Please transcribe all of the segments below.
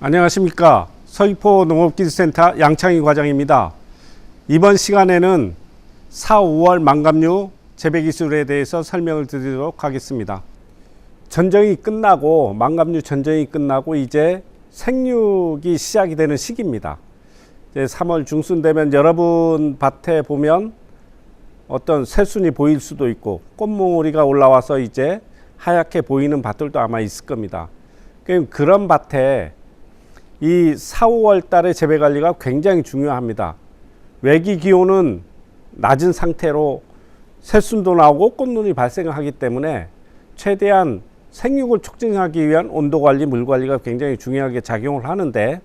안녕하십니까. 서귀포 농업기술센터 양창희 과장입니다. 이번 시간에는 4, 5월 망감류 재배기술에 대해서 설명을 드리도록 하겠습니다. 전정이 끝나고 망감류 전정이 끝나고 이제 생육이 시작이 되는 시기입니다. 이제 3월 중순 되면 여러분 밭에 보면 어떤 새순이 보일 수도 있고 꽃몽오리가 올라와서 이제 하얗게 보이는 밭들도 아마 있을 겁니다. 그런 밭에 이 4, 5월 달의 재배 관리가 굉장히 중요합니다. 외기 기온은 낮은 상태로 새순도 나오고 꽃눈이 발생하기 때문에 최대한 생육을 촉진하기 위한 온도 관리, 물 관리가 굉장히 중요하게 작용을 하는데,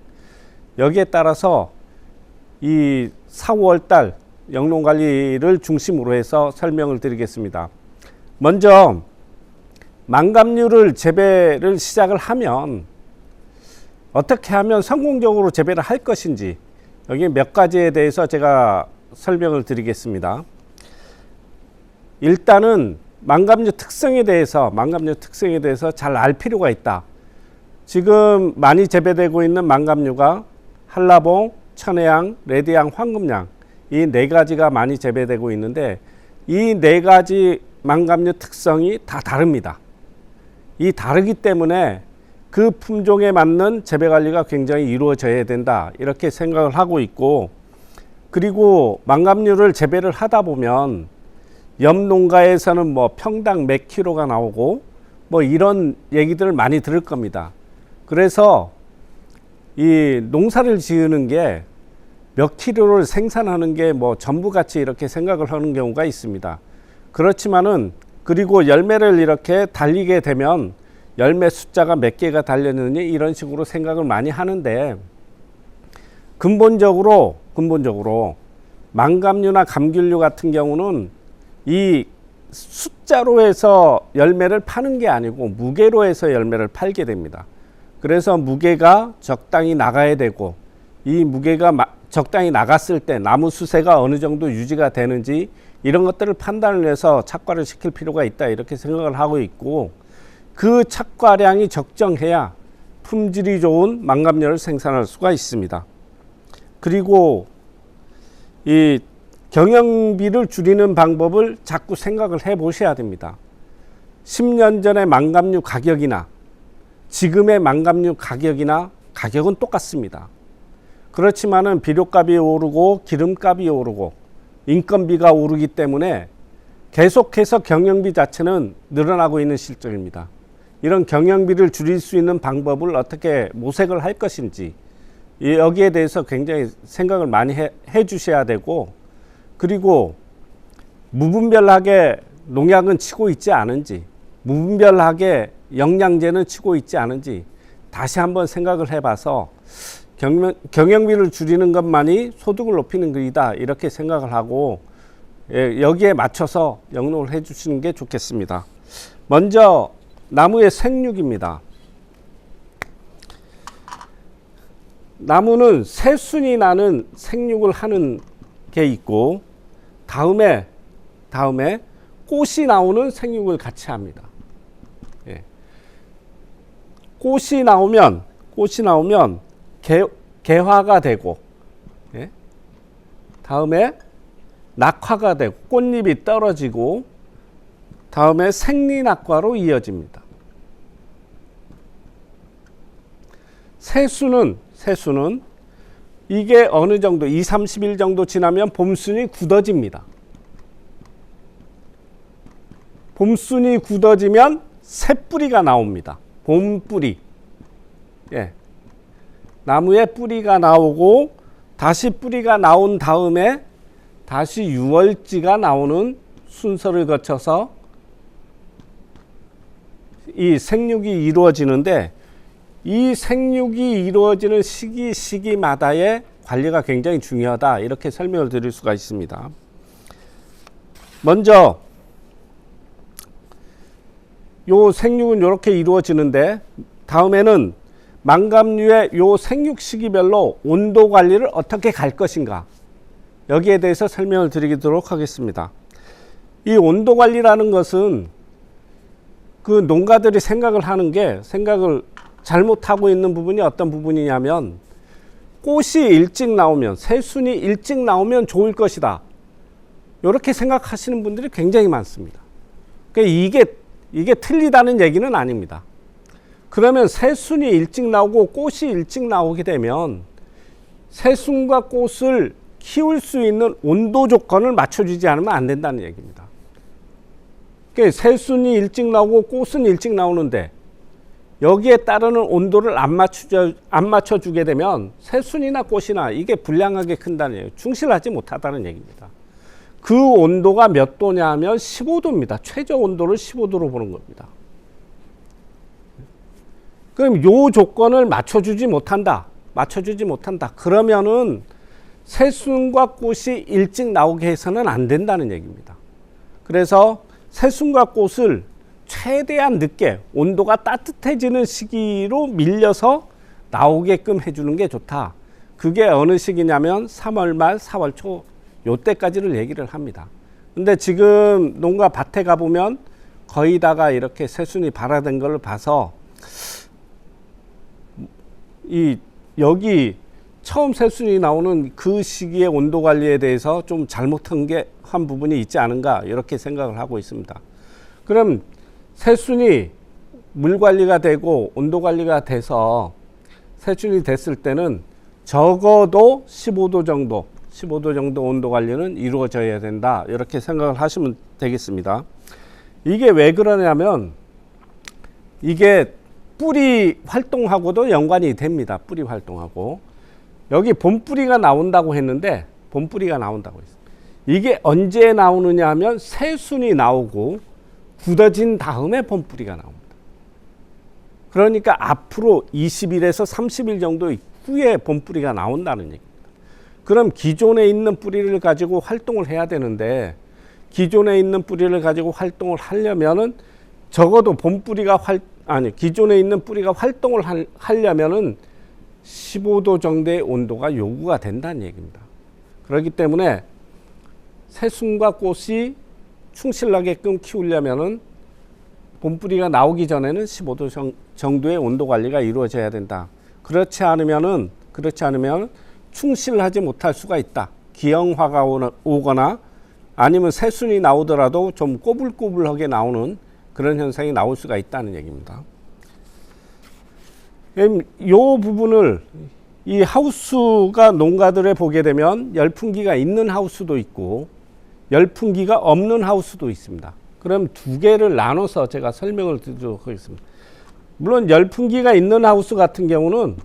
여기에 따라서 이 4, 5월 달 영농 관리를 중심으로 해서 설명을 드리겠습니다. 먼저 망감류를 재배를 시작을 하면 어떻게 하면 성공적으로 재배를 할 것인지, 여기 몇 가지에 대해서 제가 설명을 드리겠습니다. 일단은 망감류 특성에 대해서 잘 알 필요가 있다. 지금 많이 재배되고 있는 망감류가 한라봉, 천혜향, 레드향, 황금향, 이 네 가지가 많이 재배되고 있는데, 이 네 가지 망감류 특성이 다 다릅니다. 이 다르기 때문에 그 품종에 맞는 재배 관리가 굉장히 이루어져야 된다, 이렇게 생각을 하고 있고, 그리고 망감류를 재배를 하다 보면 옆 농가에서는 뭐 평당 몇 킬로가 나오고 뭐 이런 얘기들을 많이 들을 겁니다. 그래서 이 농사를 지으는 게 몇 킬로를 생산하는 게 뭐 전부같이 이렇게 생각을 하는 경우가 있습니다. 그렇지만은, 그리고 열매를 이렇게 달리게 되면 열매 숫자가 몇 개가 달렸느니 이런 식으로 생각을 많이 하는데, 근본적으로 망감류나 감귤류 같은 경우는 이 숫자로 해서 열매를 파는 게 아니고 무게로 해서 열매를 팔게 됩니다. 그래서 무게가 적당히 나가야 되고, 이 무게가 적당히 나갔을 때 나무 수세가 어느 정도 유지가 되는지 이런 것들을 판단을 해서 착과를 시킬 필요가 있다, 이렇게 생각을 하고 있고, 그 착과량이 적정해야 품질이 좋은 망감류를 생산할 수가 있습니다. 그리고 이 경영비를 줄이는 방법을 자꾸 생각을 해 보셔야 됩니다. 10년 전의 망감류 가격이나 지금의 망감류 가격은 똑같습니다. 그렇지만은 비료값이 오르고 기름값이 오르고 인건비가 오르기 때문에 계속해서 경영비 자체는 늘어나고 있는 실정입니다. 이런 경영비를 줄일 수 있는 방법을 어떻게 모색을 할 것인지, 여기에 대해서 굉장히 생각을 많이 해 주셔야 되고, 그리고 무분별하게 농약은 치고 있지 않은지, 무분별하게 영양제는 치고 있지 않은지 다시 한번 생각을 해봐서 경영비를 줄이는 것만이 소득을 높이는 길이다, 이렇게 생각을 하고 여기에 맞춰서 영농을 해 주시는 게 좋겠습니다. 먼저 나무의 생육입니다. 나무는 새순이 나는 생육을 하는 게 있고, 다음에 꽃이 나오는 생육을 같이 합니다. 꽃이 나오면 개화가 되고, 다음에 낙화가 되고 꽃잎이 떨어지고, 다음에 생리낙과로 이어집니다. 새순은 이게 어느 정도 2, 30일 정도 지나면 봄순이 굳어집니다. 봄순이 굳어지면 새뿌리가 나옵니다. 봄뿌리. 나무에 뿌리가 나오고, 다시 뿌리가 나온 다음에 다시 유월지가 나오는 순서를 거쳐서 이 생육이 이루어지는데, 이 생육이 이루어지는 시기마다의 관리가 굉장히 중요하다, 이렇게 설명을 드릴 수가 있습니다. 먼저 요 생육은 이렇게 이루어지는데, 다음에는 망감류의 요 생육 시기별로 온도 관리를 어떻게 갈 것인가, 여기에 대해서 설명을 드리도록 하겠습니다. 이 온도 관리라는 것은 그 농가들이 생각을 잘못하고 있는 부분이 어떤 부분이냐면 꽃이 일찍 나오면, 새순이 일찍 나오면 좋을 것이다, 이렇게 생각하시는 분들이 굉장히 많습니다. 그러니까 이게 틀리다는 얘기는 아닙니다. 그러면 새순이 일찍 나오고 꽃이 일찍 나오게 되면 새순과 꽃을 키울 수 있는 온도 조건을 맞춰주지 않으면 안 된다는 얘기입니다. 그러니까 새순이 일찍 나오고 꽃은 일찍 나오는데 여기에 따르는 온도를 안 맞춰주게 되면 새순이나 꽃이나 이게 불량하게 큰다는 얘기예요. 충실하지 못하다는 얘기입니다. 그 온도가 몇 도냐 하면 15도입니다. 최저 온도를 15도로 보는 겁니다. 그럼 요 조건을 맞춰주지 못한다. 그러면은 새순과 꽃이 일찍 나오게 해서는 안 된다는 얘기입니다. 그래서 새순과 꽃을 최대한 늦게 온도가 따뜻해지는 시기로 밀려서 나오게끔 해주는 게 좋다. 그게 어느 시기냐면 3월 말 4월 초 요때까지를 얘기를 합니다. 근데 지금 농가 밭에 가보면 거의 다가 이렇게 새순이 발화된 걸 봐서 여기 처음 새순이 나오는 그 시기의 온도 관리에 대해서 좀 잘못한 한 부분이 있지 않은가, 이렇게 생각을 하고 있습니다. 그럼 새순이 물 관리가 되고 온도 관리가 돼서 새순이 됐을 때는 적어도 15도 정도 온도 관리는 이루어져야 된다, 이렇게 생각을 하시면 되겠습니다. 이게 왜 그러냐면 이게 뿌리 활동하고도 연관이 됩니다. 뿌리 활동하고. 여기 봄뿌리가 나온다고 했는데, 이게 언제 나오느냐 하면 새순이 나오고 굳어진 다음에 봄뿌리가 나옵니다. 그러니까 앞으로 20일에서 30일 정도 후에 봄뿌리가 나온다는 얘기입니다. 그럼 기존에 있는 뿌리를 가지고 활동을 해야 되는데, 기존에 있는 뿌리를 가지고 활동을 하려면은 적어도 기존에 있는 뿌리가 활동을 하려면은 15도 정도의 온도가 요구가 된다는 얘기입니다. 그렇기 때문에 새순과 꽃이 충실하게끔 키우려면은 봄뿌리가 나오기 전에는 15도 정도의 온도 관리가 이루어져야 된다. 그렇지 않으면 충실하지 못할 수가 있다. 기형화가 오거나 아니면 새순이 나오더라도 좀 꼬불꼬불하게 나오는 그런 현상이 나올 수가 있다는 얘기입니다. 이 부분을, 이 하우스가 농가들에 보게 되면 열풍기가 있는 하우스도 있고 열풍기가 없는 하우스도 있습니다. 그럼 두 개를 나눠서 제가 설명을 드리도록 하겠습니다. 물론 열풍기가 있는 하우스 같은 경우는,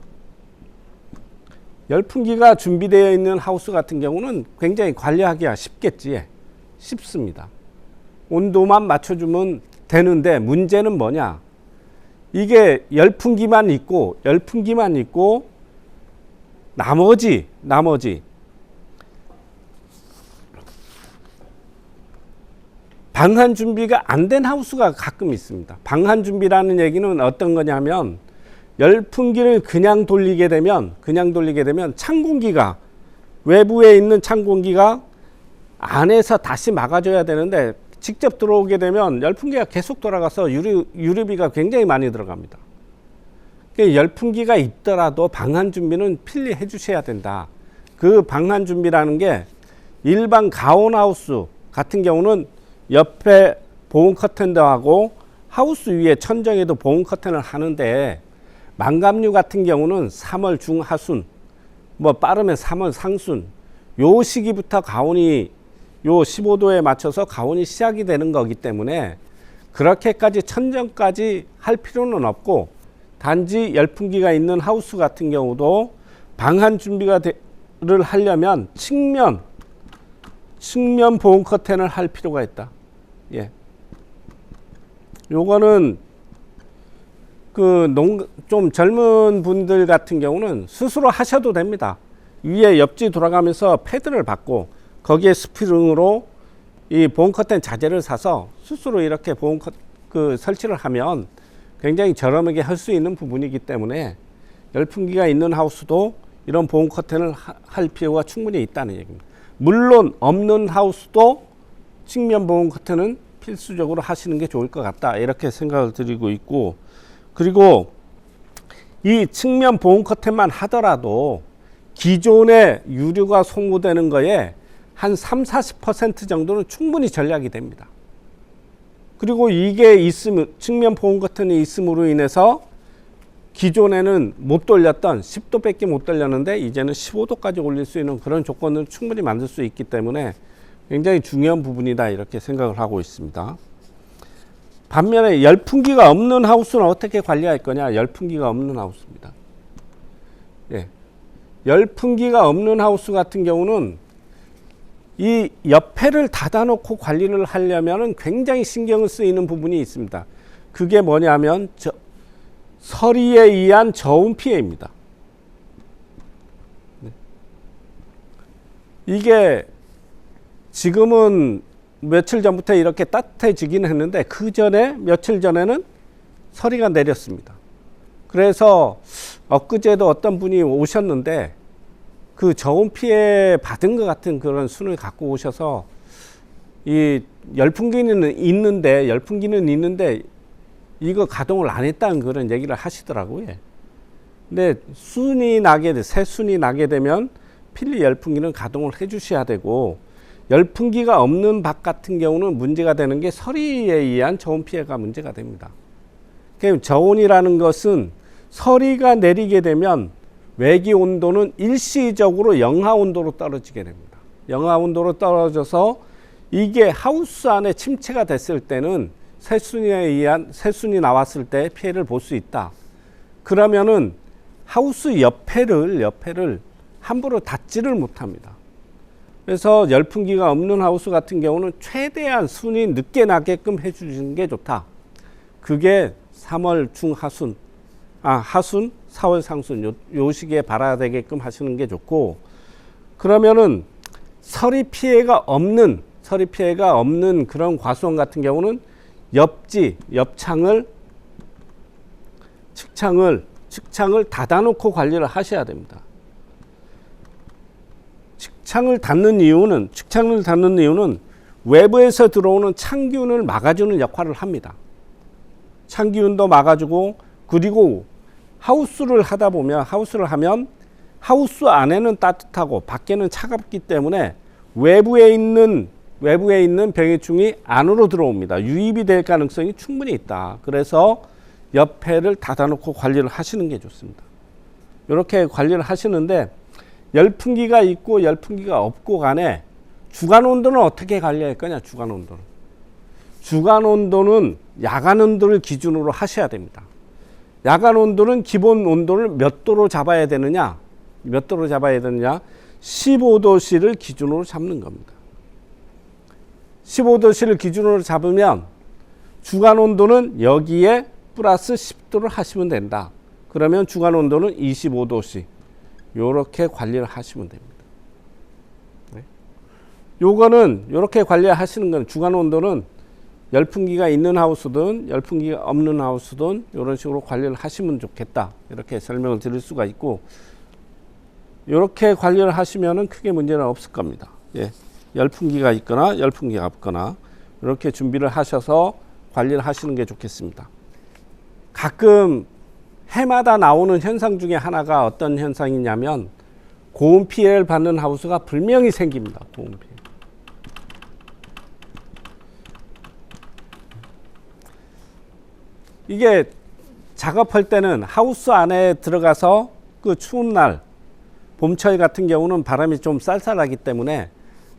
열풍기가 준비되어 있는 하우스 같은 경우는 굉장히 관리하기가 쉽습니다. 온도만 맞춰주면 되는데, 문제는 뭐냐, 이게 열풍기만 있고 나머지 방한 준비가 안 된 하우스가 가끔 있습니다. 방한 준비라는 얘기는 어떤 거냐면, 열풍기를 그냥 돌리게 되면 찬 공기가, 외부에 있는 찬 공기가 안에서 다시 막아줘야 되는데, 직접 들어오게 되면 열풍기가 계속 돌아가서 유류비가 굉장히 많이 들어갑니다. 그러니까 열풍기가 있더라도 방한 준비는 필히 해주셔야 된다. 그 방한 준비라는 게, 일반 가온하우스 같은 경우는 옆에 보온 커튼도 하고 하우스 위에 천정에도 보온 커튼을 하는데, 망감류 같은 경우는 3월 중하순, 빠르면 3월 상순, 요 시기부터 가온이 요 15도에 맞춰서 가온이 시작이 되는 거기 때문에 그렇게까지 천정까지 할 필요는 없고, 단지 열풍기가 있는 하우스 같은 경우도 방한 준비를 하려면 측면 보온 커튼을 할 필요가 있다. 예. 요거는 좀 젊은 분들 같은 경우는 스스로 하셔도 됩니다. 위에 옆지 돌아가면서 패드를 받고 거기에 스프링으로 이 보온 커튼 자재를 사서 스스로 이렇게 설치를 하면 굉장히 저렴하게 할 수 있는 부분이기 때문에, 열풍기가 있는 하우스도 이런 보온 커튼을 할 필요가 충분히 있다는 얘기입니다. 물론 없는 하우스도 측면 보온 커튼은 필수적으로 하시는 게 좋을 것 같다, 이렇게 생각을 드리고 있고, 그리고 이 측면 보온 커튼만 하더라도 기존의 유류가 소모되는 거에 한 30-40% 정도는 충분히 절약이 됩니다. 그리고 이게 있으면, 측면 보온 커튼이 있음으로 인해서 기존에는 못 돌렸던 10도밖에 못 돌렸는데 이제는 15도까지 올릴 수 있는 그런 조건을 충분히 만들 수 있기 때문에 굉장히 중요한 부분이다, 이렇게 생각을 하고 있습니다. 반면에 열풍기가 없는 하우스는 어떻게 관리할 거냐? 열풍기가 없는 하우스입니다. 예. 열풍기가 없는 하우스 같은 경우는 이 옆에를 닫아놓고 관리를 하려면 굉장히 신경을 쓰이는 부분이 있습니다. 그게 뭐냐면 서리에 의한 저온 피해입니다. 이게 지금은 며칠 전부터 이렇게 따뜻해지긴 했는데 그 전에 며칠 전에는 서리가 내렸습니다. 그래서 엊그제도 어떤 분이 오셨는데 그 저온 피해 받은 것 같은 그런 순을 갖고 오셔서 이 열풍기는 있는데 이거 가동을 안 했다는 그런 얘기를 하시더라고요. 근데 새 순이 나게 되면 필리 열풍기는 가동을 해 주셔야 되고, 열풍기가 없는 박 같은 경우는 문제가 되는 게 서리에 의한 저온 피해가 문제가 됩니다. 그러니까 저온이라는 것은 서리가 내리게 되면 외기 온도는 일시적으로 영하 온도로 떨어지게 됩니다. 영하 온도로 떨어져서 이게 하우스 안에 침체가 됐을 때는 새순이 나왔을 때 피해를 볼 수 있다. 그러면은 하우스 옆에를 함부로 닫지를 못합니다. 그래서 열풍기가 없는 하우스 같은 경우는 최대한 순이 늦게 나게끔 해주시는 게 좋다. 그게 3월 중하순, 하순, 4월 상순 요 시기에 발화가 되게끔 하시는 게 좋고, 그러면은 서리 피해가 없는 그런 과수원 같은 경우는 측창을 닫아놓고 관리를 하셔야 됩니다. 측창을 닫는 이유는 외부에서 들어오는 찬기운을 막아주는 역할을 합니다. 찬기운도 막아주고, 그리고 하우스를 하면 하우스 안에는 따뜻하고 밖에는 차갑기 때문에 외부에 있는 병해충이 안으로 들어옵니다. 유입이 될 가능성이 충분히 있다. 그래서 옆에를 닫아놓고 관리를 하시는 게 좋습니다. 이렇게 관리를 하시는데, 열풍기가 있고 열풍기가 없고 간에 주간 온도는 어떻게 관리할 거냐? 주간 온도는 야간 온도를 기준으로 하셔야 됩니다. 야간 온도는 기본 온도를 몇 도로 잡아야 되느냐? 15도씨를 기준으로 잡는 겁니다. 15도씨를 기준으로 잡으면 주간 온도는 여기에 플러스 10도를 하시면 된다. 그러면 주간 온도는 25도씨. 요렇게 관리를 하시면 됩니다. 네. 요거는 요렇게 관리하시는 건, 주간 온도는 열풍기가 있는 하우스든 열풍기가 없는 하우스든 이런 식으로 관리를 하시면 좋겠다, 이렇게 설명을 드릴 수가 있고, 이렇게 관리를 하시면은 크게 문제는 없을 겁니다. 예. 열풍기가 있거나 열풍기가 없거나 이렇게 준비를 하셔서 관리를 하시는 게 좋겠습니다. 가끔 해마다 나오는 현상 중에 하나가 어떤 현상이냐면 고온 피해를 받는 하우스가 분명히 생깁니다. 고온 피해. 이게 작업할 때는 하우스 안에 들어가서 그 추운 날, 봄철 같은 경우는 바람이 좀 쌀쌀하기 때문에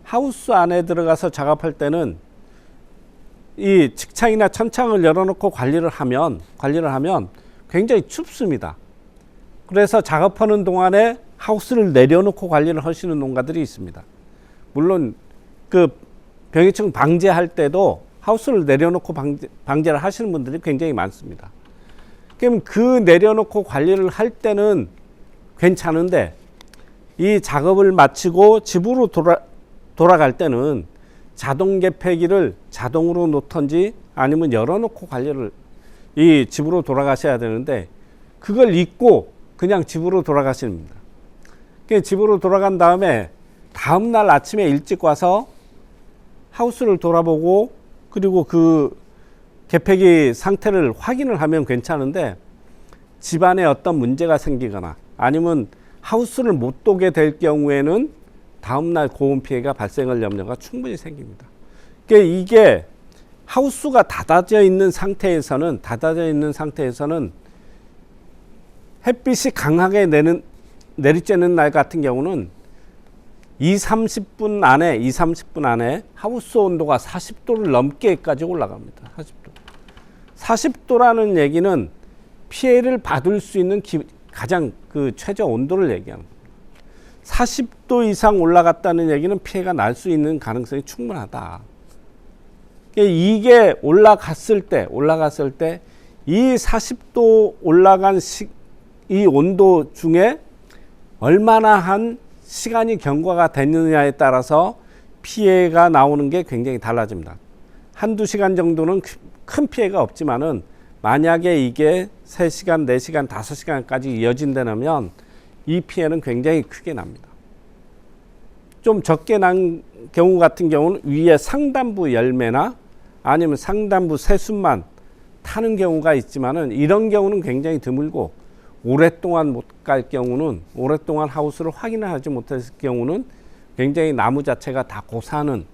하우스 안에 들어가서 작업할 때는 이 측창이나 천창을 열어놓고 관리를 하면 굉장히 춥습니다. 그래서 작업하는 동안에 하우스를 내려놓고 관리를 하시는 농가들이 있습니다. 물론 그 병해충 방제할 때도 하우스를 내려놓고 방제를 하시는 분들이 굉장히 많습니다. 그럼 그 내려놓고 관리를 할 때는 괜찮은데, 이 작업을 마치고 집으로 돌아갈 때는 자동 개폐기를 자동으로 놓던지 아니면 열어놓고 관리를 이 집으로 돌아가셔야 되는데, 그걸 잊고 그냥 집으로 돌아가십니다. 집으로 돌아간 다음에 다음날 아침에 일찍 와서 하우스를 돌아보고 그리고 그 개폐기 상태를 확인을 하면 괜찮은데, 집안에 어떤 문제가 생기거나 아니면 하우스를 못 도게 될 경우에는 다음날 고온 피해가 발생할 염려가 충분히 생깁니다. 그러니까 이게 하우스가 닫아져 있는 상태에서는 햇빛이 강하게 내리쬐는 날 같은 경우는 30분 안에 하우스 온도가 40도를 넘게까지 올라갑니다. 40도라는 얘기는 피해를 받을 수 있는 가장 최저 온도를 얘기하는 겁니다. 40도 이상 올라갔다는 얘기는 피해가 날 수 있는 가능성이 충분하다. 이게 올라갔을 때 이 40도 올라간 이 온도 중에 얼마나 한 시간이 경과가 됐느냐에 따라서 피해가 나오는 게 굉장히 달라집니다. 한두 시간 정도는 큰 피해가 없지만은 만약에 이게 3시간, 4시간, 5시간까지 이어진다면 이 피해는 굉장히 크게 납니다. 좀 적게 난 경우 같은 경우는 위에 상단부 열매나 아니면 상단부 새순만 타는 경우가 있지만은 이런 경우는 굉장히 드물고 오랫동안 못 갈 경우는 오랫동안 하우스를 확인을 하지 못했을 경우는 굉장히 나무 자체가 다 고사하는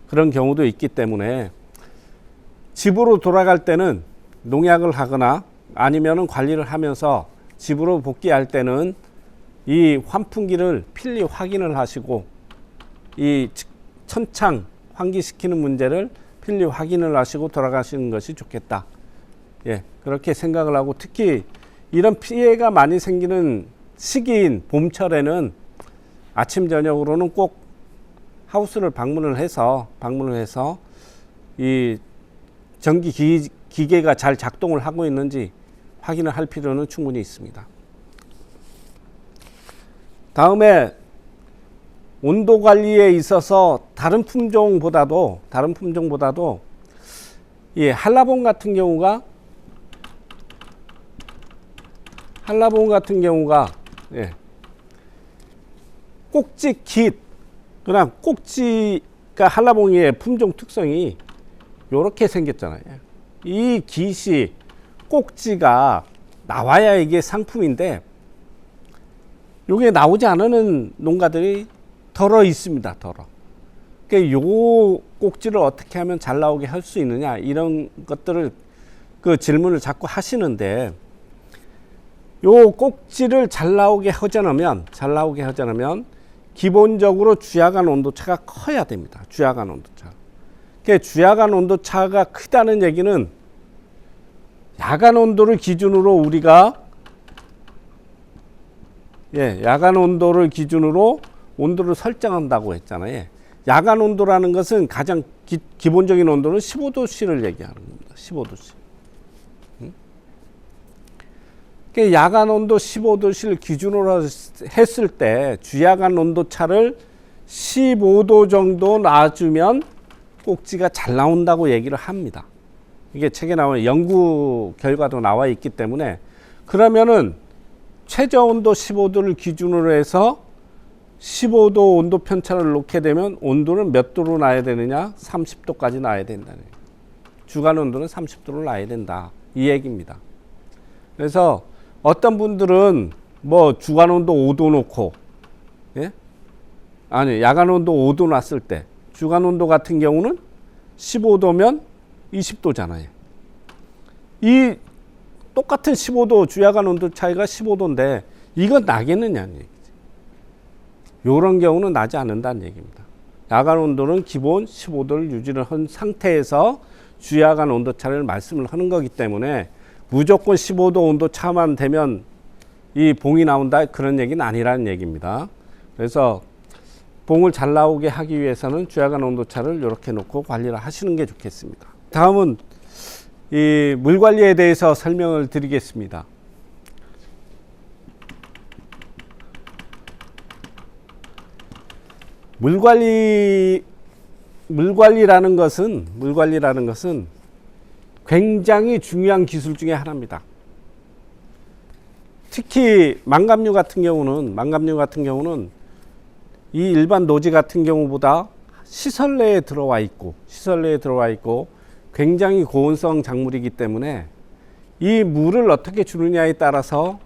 그런 경우도 있기 때문에 집으로 돌아갈 때는 농약을 하거나 아니면은 관리를 하면서 집으로 복귀할 때는 이 환풍기를 필히 확인을 하시고 이 천창 환기시키는 문제를 필히 확인을 하시고 돌아가시는 것이 좋겠다. 예, 그렇게 생각을 하고 특히 이런 피해가 많이 생기는 시기인 봄철에는 아침 저녁으로는 꼭 하우스를 방문을 해서 이 전기 기계가 잘 작동을 하고 있는지 확인을 할 필요는 충분히 있습니다. 다음에 온도 관리에 있어서 다른 품종보다도 이 한라봉 같은 경우가 꼭지 깃, 그냥 꼭지가 한라봉의 품종 특성이 이렇게 생겼잖아요. 이 깃이 꼭지가 나와야 이게 상품인데 이게 나오지 않는 농가들이 덜어 있습니다. 그러니까 요 꼭지를 어떻게 하면 잘 나오게 할 수 있느냐 이런 것들을 질문을 자꾸 하시는데 요 꼭지를 잘 나오게 하자면 기본적으로 주야간 온도차가 커야 됩니다. 주야간 온도차. 그러니까 주야간 온도차가 크다는 얘기는 야간 온도를 기준으로 우리가 야간 온도를 기준으로 온도를 설정한다고 했잖아요. 야간 온도라는 것은 가장 기본적인 온도는 15도씨를 얘기하는 겁니다. 15도씨. 야간 온도 15도씨를 기준으로 했을 때 주야간 온도 차를 15도 정도 놔주면 꼭지가 잘 나온다고 얘기를 합니다. 이게 책에 나오는 연구 결과도 나와 있기 때문에 그러면은 최저 온도 15도를 기준으로 해서 15도 온도 편차를 놓게 되면 온도는 몇 도로 놔야 되느냐? 30도까지 놔야 된다는 거예요. 주간 온도는 30도로 놔야 된다. 이 얘기입니다. 그래서 어떤 분들은 뭐 주간 온도 5도 놓고 야간 온도 5도 놨을 때 주간 온도 같은 경우는 15도면 20도잖아요. 이 똑같은 15도 주야간 온도 차이가 15도인데 이건 나겠느냐는 얘기지. 이런 경우는 나지 않는다는 얘기입니다. 야간 온도는 기본 15도를 유지를 한 상태에서 주야간 온도 차를 말씀을 하는 거기 때문에 무조건 15도 온도 차만 되면 이 봉이 나온다 그런 얘기는 아니라는 얘기입니다. 그래서 봉을 잘 나오게 하기 위해서는 주야간 온도 차를 이렇게 놓고 관리를 하시는 게 좋겠습니다. 다음은 이 물 관리에 대해서 설명을 드리겠습니다. 물 관리라는 것은 굉장히 중요한 기술 중에 하나입니다. 특히 망감류 같은 경우는 이 일반 노지 같은 경우보다 시설 내에 들어와 있고 굉장히 고온성 작물이기 때문에 이 물을 어떻게 주느냐에 따라서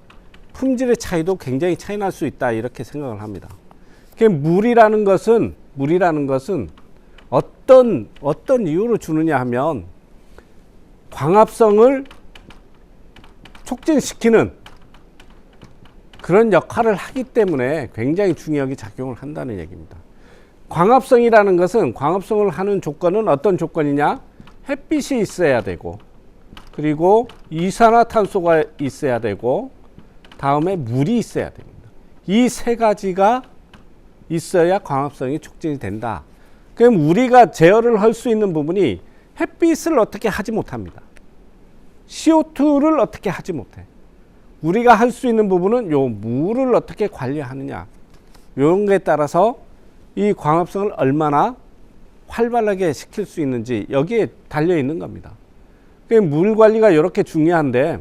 품질의 차이도 굉장히 차이 날 수 있다 이렇게 생각을 합니다. 물이라는 것은 어떤 이유로 주느냐 하면 광합성을 촉진시키는 그런 역할을 하기 때문에 굉장히 중요하게 작용을 한다는 얘기입니다. 광합성이라는 것은 광합성을 하는 조건은 어떤 조건이냐? 햇빛이 있어야 되고, 그리고 이산화탄소가 있어야 되고, 다음에 물이 있어야 됩니다. 이 세 가지가 있어야 광합성이 촉진이 된다. 그럼 우리가 제어를 할 수 있는 부분이 햇빛을 어떻게 하지 못합니다. CO2를 어떻게 하지 못해. 우리가 할 수 있는 부분은 요 물을 어떻게 관리하느냐. 이런 거에 따라서 이 광합성을 얼마나 활발하게 시킬 수 있는지 여기에 달려 있는 겁니다. 물 관리가 이렇게 중요한데,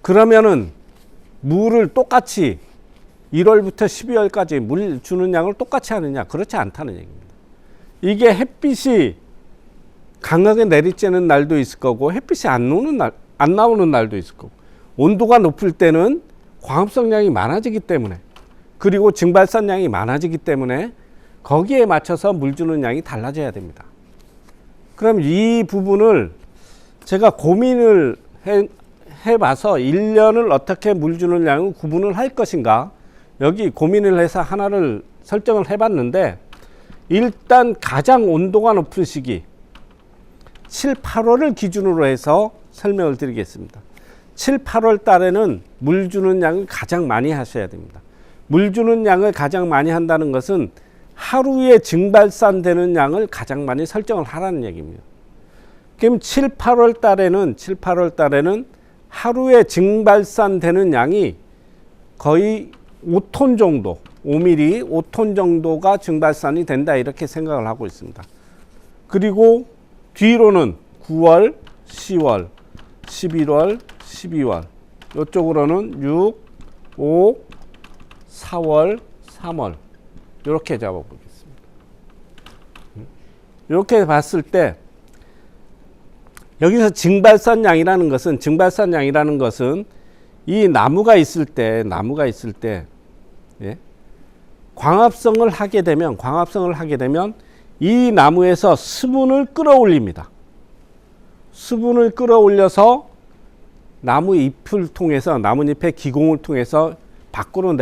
그러면은 물을 똑같이 1월부터 12월까지 물 주는 양을 똑같이 하느냐? 그렇지 않다는 얘기입니다. 이게 햇빛이 강하게 내리쬐는 날도 있을 거고, 햇빛이 안 나오는 날도 있을 거고, 온도가 높을 때는 광합성량이 많아지기 때문에, 그리고 증발산량이 많아지기 때문에 거기에 맞춰서 물 주는 양이 달라져야 됩니다. 그럼 이 부분을 제가 고민을 해봐서 1년을 어떻게 물 주는 양을 구분을 할 것인가, 여기 고민을 해서 하나를 설정을 해봤는데, 일단 가장 온도가 높은 시기 7, 8월을 기준으로 해서 설명을 드리겠습니다. 7, 8월 달에는 물 주는 양을 가장 많이 하셔야 됩니다. 물 주는 양을 가장 많이 한다는 것은 하루에 증발산되는 양을 가장 많이 설정을 하라는 얘기입니다. 그럼 7, 8월 달에는 하루에 증발산되는 양이 거의 5톤 정도, 5mm, 5톤 정도가 증발산이 된다 이렇게 생각을 하고 있습니다. 그리고 뒤로는 9월, 10월, 11월, 12월, 이쪽으로는 6, 5, 4월, 3월 이렇게 잡아보겠습니다. 이렇게 봤을 때 여기서 증발산량이라는 것은 이 나무가 있을 때 예? 광합성을 하게 되면 이 나무에서 수분을 끌어올립니다. 수분을 끌어올려서 나무 잎을 통해서, 나뭇잎의 기공을 통해서 밖으로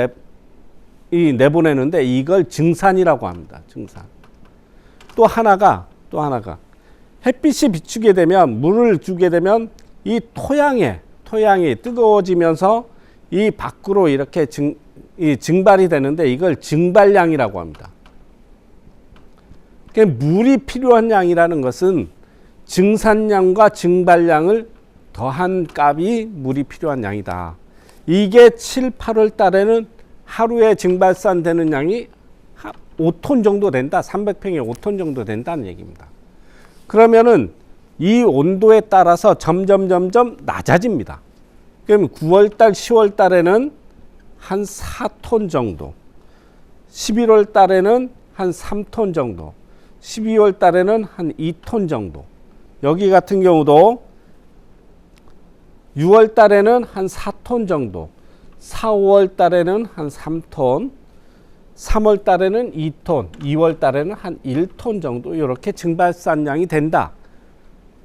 내보내는데 이걸 증산이라고 합니다. 증산. 또 하나가 햇빛이 비추게 되면, 물을 주게 되면 이 토양이 뜨거워지면서 이 밖으로 이렇게 증발이 되는데 이걸 증발량이라고 합니다. 그러니까 물이 필요한 양이라는 것은 증산량과 증발량을 더한 값이 물이 필요한 양이다. 이게 7, 8월 달에는 하루에 증발산되는 양이 5톤 정도 된다. 300평에 5톤 정도 된다는 얘기입니다. 그러면은 이 온도에 따라서 점점 낮아집니다. 그럼 9월달, 10월 달에는 한 4톤 정도, 11월 달에는 한 3톤 정도, 12월 달에는 한 2톤 정도. 여기 같은 경우도 6월 달에는 한 4톤 정도, 4, 5월 달에는 한 3톤, 3월 달에는 2톤, 2월 달에는 한 1톤 정도 이렇게 증발산량이 된다.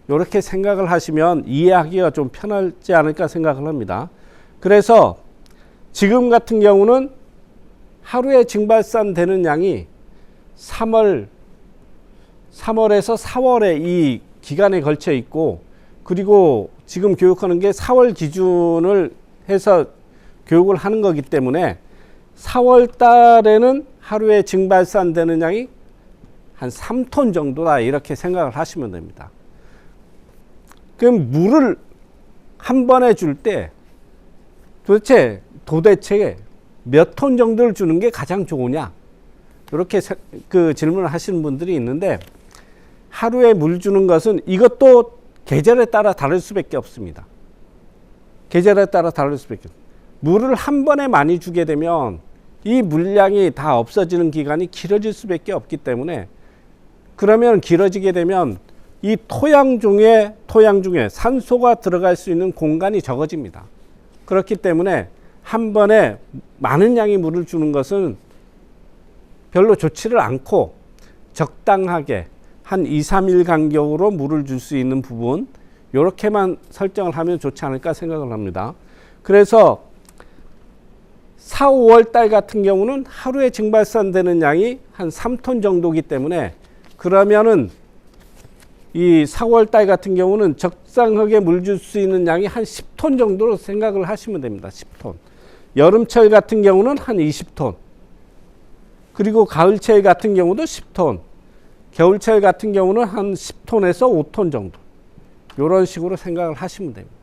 이렇게 생각을 하시면 이해하기가 좀 편하지 않을까 생각을 합니다. 그래서 지금 같은 경우는 하루에 증발산되는 양이 3월에서 4월에 이 기간에 걸쳐 있고, 그리고 지금 교육하는 게 4월 기준을 해서 교육을 하는 거기 때문에 4월 달에는 하루에 증발산되는 양이 한 3톤 정도다 이렇게 생각을 하시면 됩니다. 그럼 물을 한 번에 줄 때 도대체 몇 톤 정도를 주는 게 가장 좋으냐, 이렇게 질문을 하시는 분들이 있는데, 하루에 물 주는 것은 이것도 계절에 따라 다를 수밖에 없습니다. 계절에 따라 다를 수밖에 없습니다. 물을 한 번에 많이 주게 되면 이 물량이 다 없어지는 기간이 길어질 수밖에 없기 때문에, 그러면 길어지게 되면 이 토양 중에 산소가 들어갈 수 있는 공간이 적어집니다. 그렇기 때문에 한 번에 많은 양의 물을 주는 것은 별로 좋지를 않고 적당하게 한 2, 3일 간격으로 물을 줄 수 있는 부분 이렇게만 설정을 하면 좋지 않을까 생각을 합니다. 그래서 4, 5월 달 같은 경우는 하루에 증발산되는 양이 한 3톤 정도이기 때문에 그러면은 이 4, 5월 달 같은 경우는 적당하게 물 줄 수 있는 양이 한 10톤 정도로 생각을 하시면 됩니다. 10톤. 여름철 같은 경우는 한 20톤. 그리고 가을철 같은 경우도 10톤. 겨울철 같은 경우는 한 10톤에서 5톤 정도. 이런 식으로 생각을 하시면 됩니다.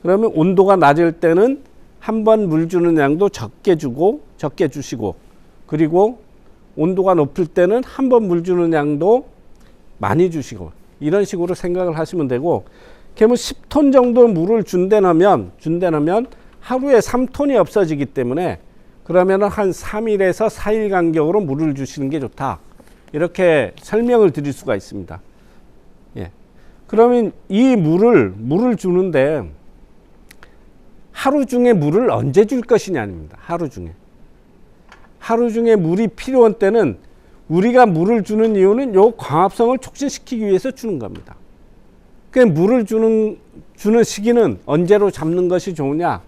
그러면 온도가 낮을 때는 한 번 물 주는 양도 적게 주시고, 그리고 온도가 높을 때는 한 번 물 주는 양도 많이 주시고, 이런 식으로 생각을 하시면 되고, 그러면 10톤 정도 물을 준다면 하루에 3톤이 없어지기 때문에 그러면 한 3일에서 4일 간격으로 물을 주시는 게 좋다. 이렇게 설명을 드릴 수가 있습니다. 예. 그러면 이 물을 주는데 하루 중에 물을 언제 줄 것이냐입니다. 하루 중에 물이 필요한 때는 우리가 물을 주는 이유는 요 광합성을 촉진시키기 위해서 주는 겁니다. 그 물을 주는 시기는 언제로 잡는 것이 좋으냐?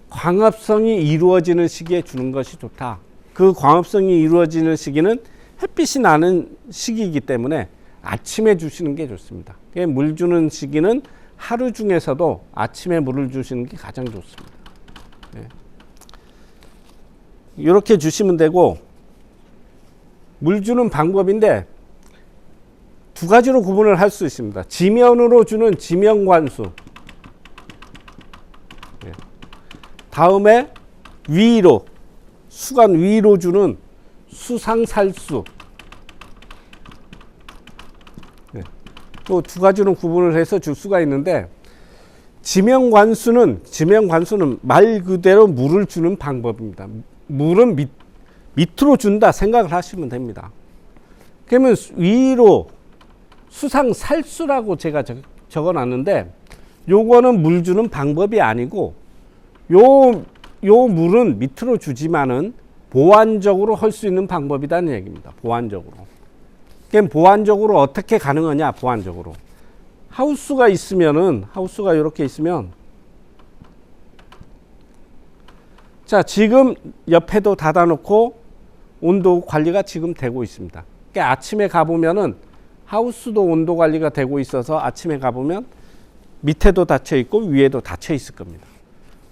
광합성이 이루어지는 시기에 주는 것이 좋다. 그 광합성이 이루어지는 시기는 햇빛이 나는 시기이기 때문에 아침에 주시는 게 좋습니다. 물 주는 시기는 하루 중에서도 아침에 물을 주시는 게 가장 좋습니다. 네. 이렇게 주시면 되고, 물 주는 방법인데 두 가지로 구분을 할 수 있습니다. 지면으로 주는 지면관수, 네. 다음에 위로, 수간 위로 주는 수상살수. 네. 또 두 가지로 구분을 해서 줄 수가 있는데, 지면관수는 말 그대로 물을 주는 방법입니다. 물은 밑으로 준다 생각을 하시면 됩니다. 그러면 위로 수상살수라고 제가 적어놨는데, 요거는 물 주는 방법이 아니고 요 물은 밑으로 주지만은 보완적으로 할 수 있는 방법이라는 얘기입니다. 보완적으로. 그럼 보완적으로 어떻게 가능하냐? 보완적으로 하우스가 이렇게 있으면, 자, 지금 옆에도 닫아놓고 온도 관리가 지금 되고 있습니다. 그러니까 아침에 가보면은 하우스도 온도 관리가 되고 있어서 아침에 가보면 밑에도 닫혀 있고 위에도 닫혀 있을 겁니다.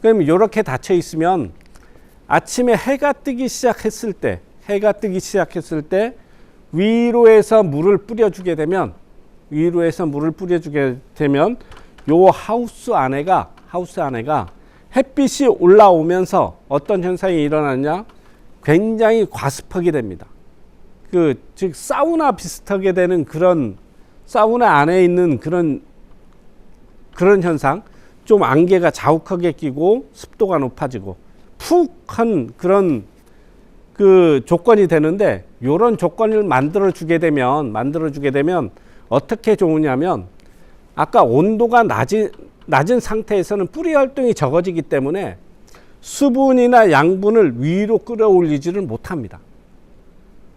그럼 이렇게 닫혀 있으면 아침에 해가 뜨기 시작했을 때 위로에서 물을 뿌려주게 되면 요 하우스 안에가 햇빛이 올라오면서 어떤 현상이 일어나냐? 굉장히 과습하게 됩니다. 즉 사우나 비슷하게 되는 사우나 안에 있는 그런 현상, 좀 안개가 자욱하게 끼고 습도가 높아지고 푹한 그런 조건이 되는데, 이런 조건을 만들어 주게 되면 어떻게 좋으냐면, 아까 온도가 낮은 상태에서는 뿌리 활동이 적어지기 때문에 수분이나 양분을 위로 끌어올리지를 못합니다.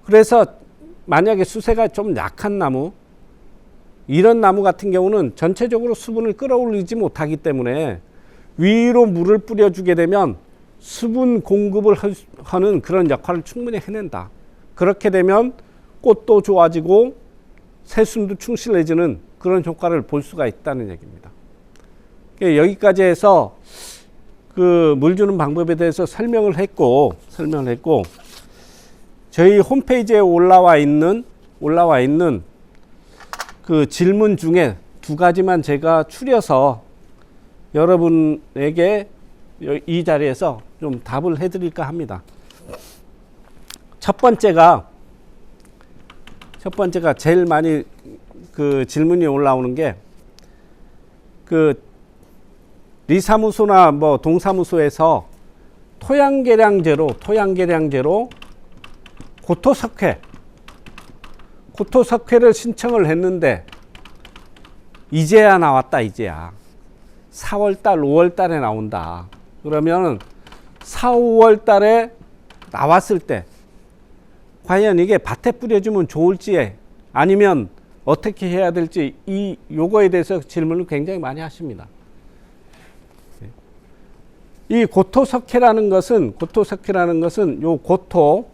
그래서 만약에 수세가 좀 약한 나무, 이런 나무 같은 경우는 전체적으로 수분을 끌어올리지 못하기 때문에 위로 물을 뿌려주게 되면 수분 공급을 하는 그런 역할을 충분히 해낸다. 그렇게 되면 꽃도 좋아지고 새순도 충실해지는 그런 효과를 볼 수가 있다는 얘기입니다. 여기까지 해서 물 주는 방법에 대해서 설명을 했고, 저희 홈페이지에 올라와 있는 그 질문 중에 두 가지만 제가 추려서 여러분에게 이 자리에서 좀 답을 해드릴까 합니다. 첫 번째가 제일 많이 질문이 올라오는 게, 리사무소나 동사무소에서 토양 계량제로 고토석회를 신청을 했는데 이제야 나왔다, 이제야. 4월달, 5월달에 나온다. 그러면 4, 5월달에 나왔을 때 과연 이게 밭에 뿌려주면 좋을지 아니면 어떻게 해야 될지 요거에 대해서 질문을 굉장히 많이 하십니다. 이 고토석회라는 것은 요 고토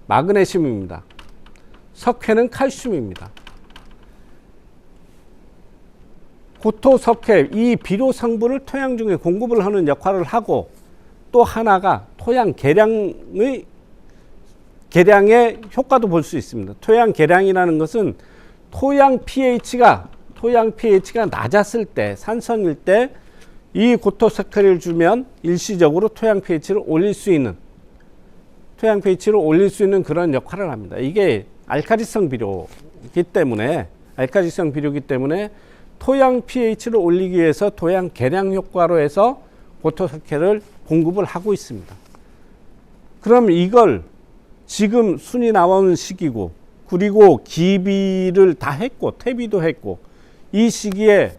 마그네슘입니다. 석회는 칼슘입니다. 고토석회 이 비료 성분을 토양 중에 공급을 하는 역할을 하고 또 하나가 토양 개량의 효과도 볼 수 있습니다. 토양 개량이라는 것은 토양 pH가 낮았을 때 산성일 때 이 고토석회를 주면 일시적으로 토양 pH를 올릴 수 있는 그런 역할을 합니다. 이게 알카리성 비료이기 때문에 토양 pH를 올리기 위해서 토양 개량 효과로 해서 고토석회를 공급을 하고 있습니다. 그럼 이걸 지금 순이 나오는 시기고 그리고 기비를 다 했고 퇴비도 했고 이 시기에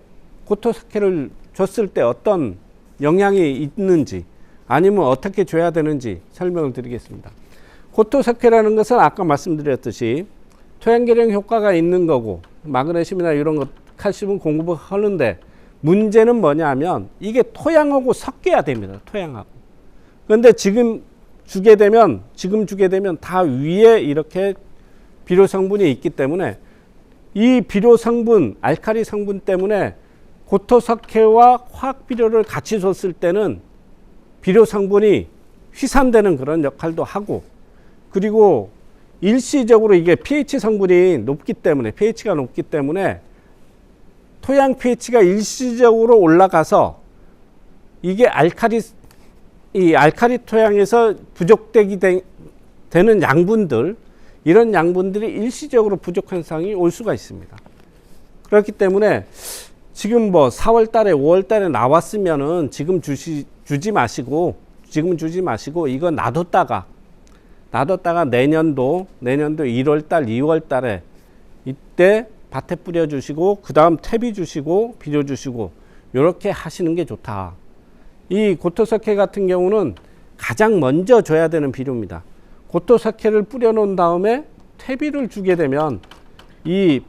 고토석회를 줬을 때 어떤 영향이 있는지 아니면 어떻게 줘야 되는지 설명을 드리겠습니다. 고토석회라는 것은 아까 말씀드렸듯이 토양 개량 효과가 있는 거고 마그네슘이나 이런 것 칼슘은 공급을 하는데 문제는 뭐냐면 이게 토양하고 섞여야 됩니다. 토양하고. 그런데 지금 주게 되면 다 위에 이렇게 비료 성분이 있기 때문에 이 비료 성분, 알칼리 성분 때문에 고토석회와 화학 비료를 같이 줬을 때는 비료 성분이 휘산되는 그런 역할도 하고 그리고 일시적으로 이게 pH 성분이 pH가 높기 때문에 토양 pH가 일시적으로 올라가서 이게 알카리 토양에서 부족되게 되는 양분들 이런 양분들이 일시적으로 부족 현상이 올 수가 있습니다. 그렇기 때문에 지금 4월 달에 5월 달에 나왔으면은 지금 주지 마시고 이거 놔뒀다가 내년도 1월 달 2월 달에 이때 밭에 뿌려 주시고 그다음 퇴비 주시고 비료 주시고 이렇게 하시는 게 좋다. 이 고토석회 같은 경우는 가장 먼저 줘야 되는 비료입니다. 고토석회를 뿌려 놓은 다음에 퇴비를 주게 되면 이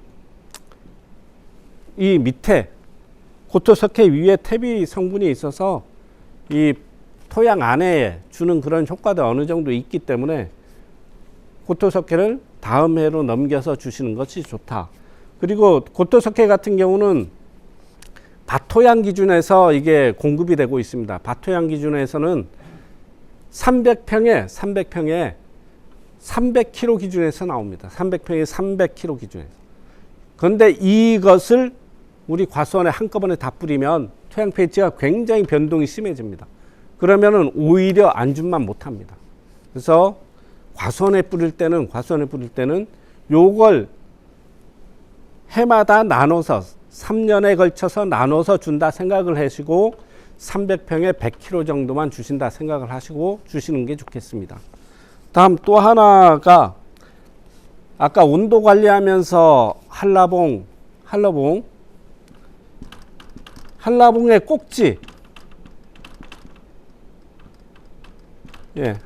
밑에 고토석회 위에 퇴비 성분이 있어서 이 토양 안에 주는 그런 효과도 어느 정도 있기 때문에 고토석회를 다음 해로 넘겨서 주시는 것이 좋다. 그리고 고토석회 같은 경우는 밭토양 기준에서 이게 공급이 되고 있습니다. 밭토양 기준에서는 300평에 300kg 기준에서 나옵니다. 300평에 300kg 기준에서. 그런데 이것을 우리 과수원에 한꺼번에 다 뿌리면 토양 pH가 굉장히 변동이 심해집니다. 그러면은 오히려 안준만 못합니다. 그래서 과수원에 뿌릴 때는 요걸 해마다 나눠서 3년에 걸쳐서 나눠서 준다 생각을 하시고 300평에 100kg 정도만 주신다 생각을 하시고 주시는 게 좋겠습니다. 다음 또 하나가 아까 온도 관리하면서 한라봉의 꼭지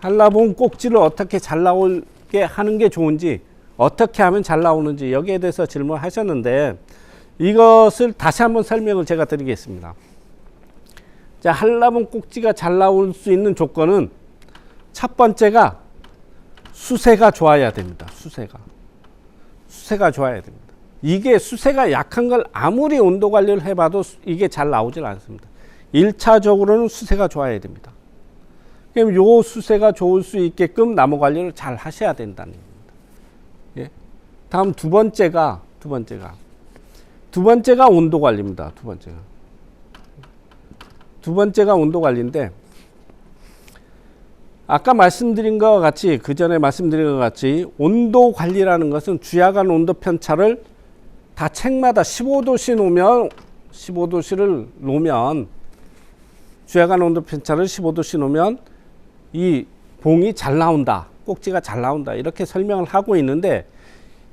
한라봉 꼭지를 어떻게 잘 나오게 하는 게 좋은지 어떻게 하면 잘 나오는지 여기에 대해서 질문을 하셨는데 이것을 다시 한번 설명을 제가 드리겠습니다. 자, 한라봉 꼭지가 잘 나올 수 있는 조건은 첫 번째가 수세가 좋아야 됩니다. 수세가 좋아야 됩니다. 이게 수세가 약한 걸 아무리 온도 관리를 해봐도 이게 잘 나오질 않습니다. 1차적으로는 수세가 좋아야 됩니다. 그럼 요 수세가 좋을 수 있게끔 나무 관리를 잘 하셔야 된다는 겁니다. 예. 다음 두 번째가 온도 관리입니다. 두 번째가 온도 관리인데 아까 말씀드린 것과 같이 그 전에 말씀드린 것과 같이 온도 관리라는 것은 주야간 온도 편차를 다 책마다 15도씨 놓으면 주야간 온도 편차를 15도씨 놓으면 이 봉이 잘 나온다. 꼭지가 잘 나온다. 이렇게 설명을 하고 있는데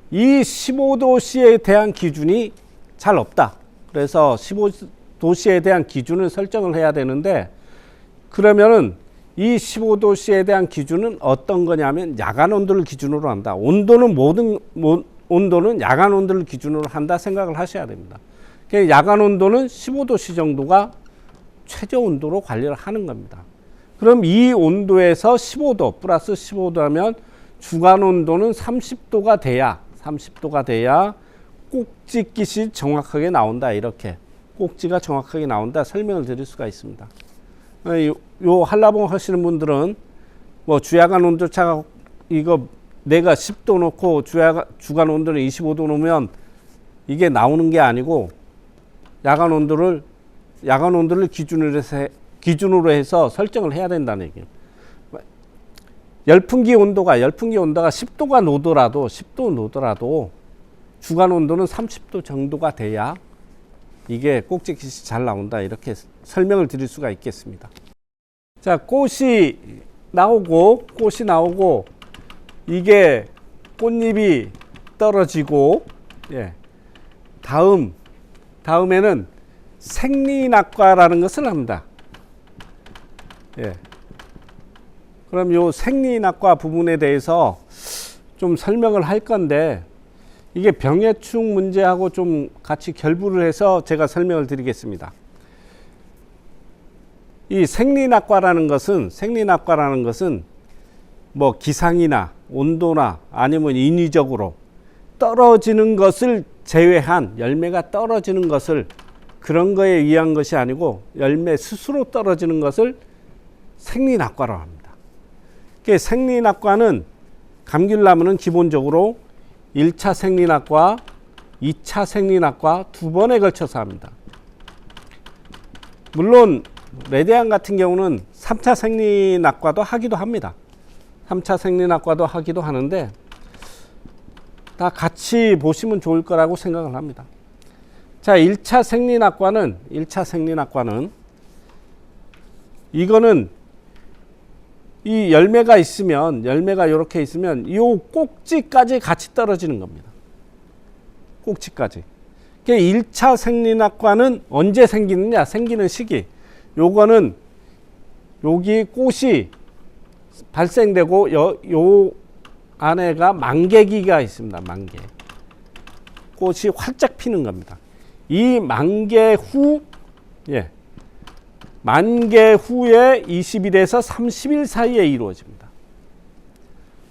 이 15도씨에 대한 기준이 잘 없다. 그래서 15도씨에 대한 기준을 설정을 해야 되는데, 그러면은 이 15도씨에 대한 기준은 어떤 거냐면 야간 온도를 기준으로 한다. 온도는 온도는 야간 온도를 기준으로 한다 생각을 하셔야 됩니다. 야간 온도는 15도씨 정도가 최저 온도로 관리를 하는 겁니다. 그럼 이 온도에서 15도 플러스 15도 하면 주간 온도는 30도가 돼야 꼭지깃이 정확하게 나온다. 이렇게 꼭지가 정확하게 나온다 설명을 드릴 수가 있습니다. 요 한라봉 하시는 분들은 뭐 주야간 온도차가 이거 내가 10도 놓고 주간 온도는 25도 놓으면 이게 나오는 게 아니고 야간 온도를 기준으로 해서 설정을 해야 된다는 얘기예요. 열풍기 온도가 10도가 놓더라도 주간 온도는 30도 정도가 돼야 이게 꼭지깃이 잘 나온다. 이렇게 설명을 드릴 수가 있겠습니다. 자, 꽃이 나오고 이게 꽃잎이 떨어지고, 예. 다음에는 생리낙과라는 것을 합니다. 예. 그럼 요 생리낙과 부분에 대해서 좀 설명을 할 건데, 이게 병해충 문제하고 좀 같이 결부를 해서 제가 설명을 드리겠습니다. 이 생리낙과라는 것은 뭐 기상이나 온도나 아니면 인위적으로 떨어지는 것을 제외한, 열매가 떨어지는 것을 그런 거에 의한 것이 아니고 열매 스스로 떨어지는 것을 생리낙과라고 합니다. 생리낙과는 감귤나무는 기본적으로 1차 생리낙과, 2차 생리낙과 두 번에 걸쳐서 합니다. 물론 레드향 같은 경우는 3차 생리낙과도 하기도 합니다. 3차 생리낙과도 하기도 하는데 다 같이 보시면 좋을 거라고 생각을 합니다. 자, 1차 생리낙과는 이거는 이 열매가 이렇게 있으면 이 꼭지까지 같이 떨어지는 겁니다. 꼭지까지. 1차 생리낙과는 언제 생기느냐? 생기는 시기. 요거는 여기 꽃이 발생되고 요 안에가 만개기가 있습니다. 꽃이 활짝 피는 겁니다. 이 만개 후에 20일에서 30일 사이에 이루어집니다.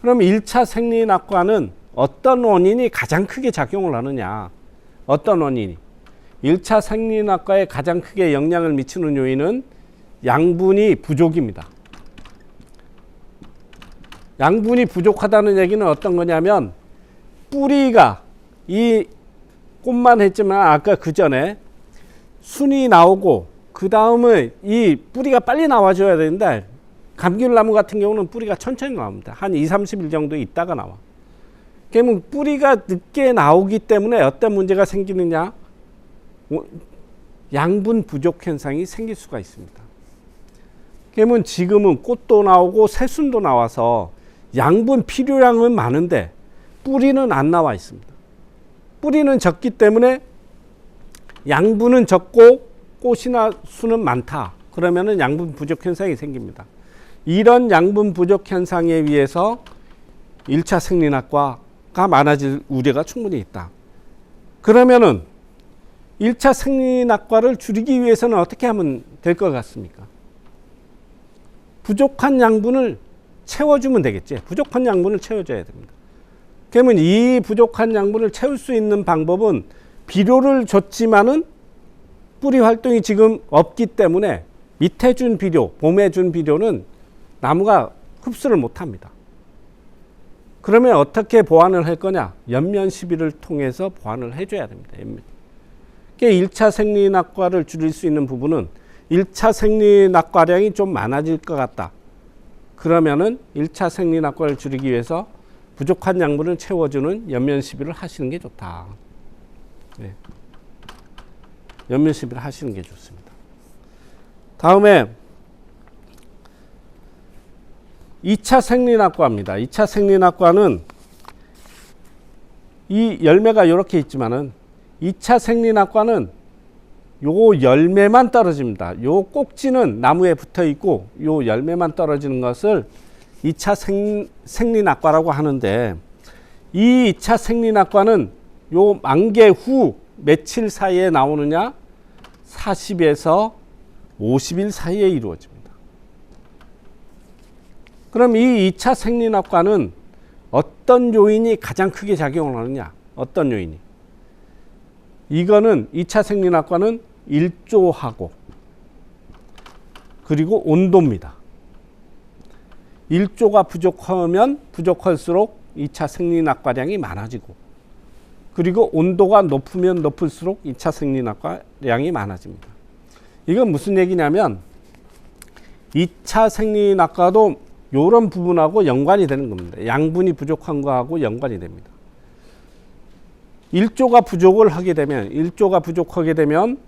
그럼 1차 생리낙과는 어떤 원인이 가장 크게 작용을 하느냐? 어떤 원인이? 1차 생리낙과에 가장 크게 영향을 미치는 요인은 양분이 부족입니다. 양분이 부족하다는 얘기는 어떤 거냐면, 뿌리가 이 꽃만 했지만 아까 그 전에 순이 나오고 그 다음에 이 뿌리가 빨리 나와줘야 되는데, 감귤나무 같은 경우는 뿌리가 천천히 나옵니다. 한 20-30일 정도 있다가 나와. 그러면 뿌리가 늦게 나오기 때문에 어떤 문제가 생기느냐? 양분 부족 현상이 생길 수가 있습니다. 그러면 지금은 꽃도 나오고 새순도 나와서 양분 필요량은 많은데 뿌리는 안 나와 있습니다. 뿌리는 적기 때문에 양분은 적고 꽃이나 순은 많다. 그러면은 양분 부족 현상이 생깁니다. 이런 양분 부족 현상에 의해서 1차 생리낙과가 많아질 우려가 충분히 있다. 그러면은 1차 생리낙과를 줄이기 위해서는 어떻게 하면 될 것 같습니까? 부족한 양분을 채워주면 되겠지. 부족한 양분을 채워줘야 됩니다. 그러면 이 부족한 양분을 채울 수 있는 방법은 비료를 줬지만은 뿌리 활동이 지금 없기 때문에 밑에 준 비료, 봄에 준 비료는 나무가 흡수를 못합니다. 그러면 어떻게 보완을 할 거냐? 연면 시비를 통해서 보완을 해줘야 됩니다. 연면. 1차 생리낙과를 줄일 수 있는 부분은 1차 생리낙과량이 좀 많아질 것 같다. 그러면은 1차 생리낙과를 줄이기 위해서 부족한 양분을 채워주는 연면 시비를 하시는 게 좋다. 네. 연면 시비를 하시는 게 좋습니다. 다음에 2차 생리낙과입니다. 2차 생리낙과는 이 열매가 이렇게 있지만은 2차 생리낙과는 요 열매만 떨어집니다. 요 꼭지는 나무에 붙어 있고 요 열매만 떨어지는 것을 2차 생리낙과라고 하는데, 이 2차 생리낙과는 요 만개 후 며칠 사이에 나오느냐? 40에서 50일 사이에 이루어집니다. 그럼 이 2차 생리낙과는 어떤 요인이 가장 크게 작용을 하느냐? 어떤 요인이? 이거는 2차 생리낙과는 일조하고 그리고 온도입니다. 일조가 부족하면 부족할수록 2차 생리낙과량이 많아지고, 그리고 온도가 높으면 높을수록 2차 생리낙과량이 많아집니다. 이건 무슨 얘기냐면 2차 생리낙과도 이런 부분하고 연관이 되는 겁니다. 양분이 부족한 거하고 연관이 됩니다. 일조가 부족하게 되면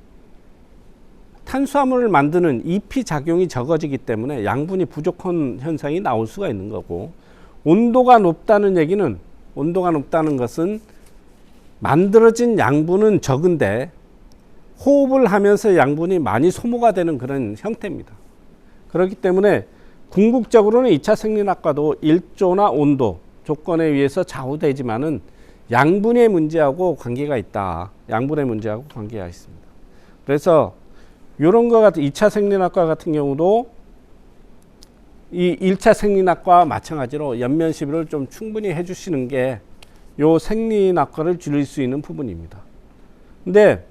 탄수화물을 만드는 잎이 작용이 적어지기 때문에 양분이 부족한 현상이 나올 수가 있는 거고, 온도가 높다는 것은 만들어진 양분은 적은데 호흡을 하면서 양분이 많이 소모가 되는 그런 형태입니다. 그렇기 때문에 궁극적으로는 2차 생리낙과도 일조나 온도 조건에 의해서 좌우되지만은 양분의 문제하고 관계가 있다. 양분의 문제하고 관계가 있습니다. 그래서 이런 거 같은 2차 생리낙과 같은 경우도 이 1차 생리낙과와 마찬가지로 연면 시비를 좀 충분히 해주시는 게 요 생리낙과를 줄일 수 있는 부분입니다. 근데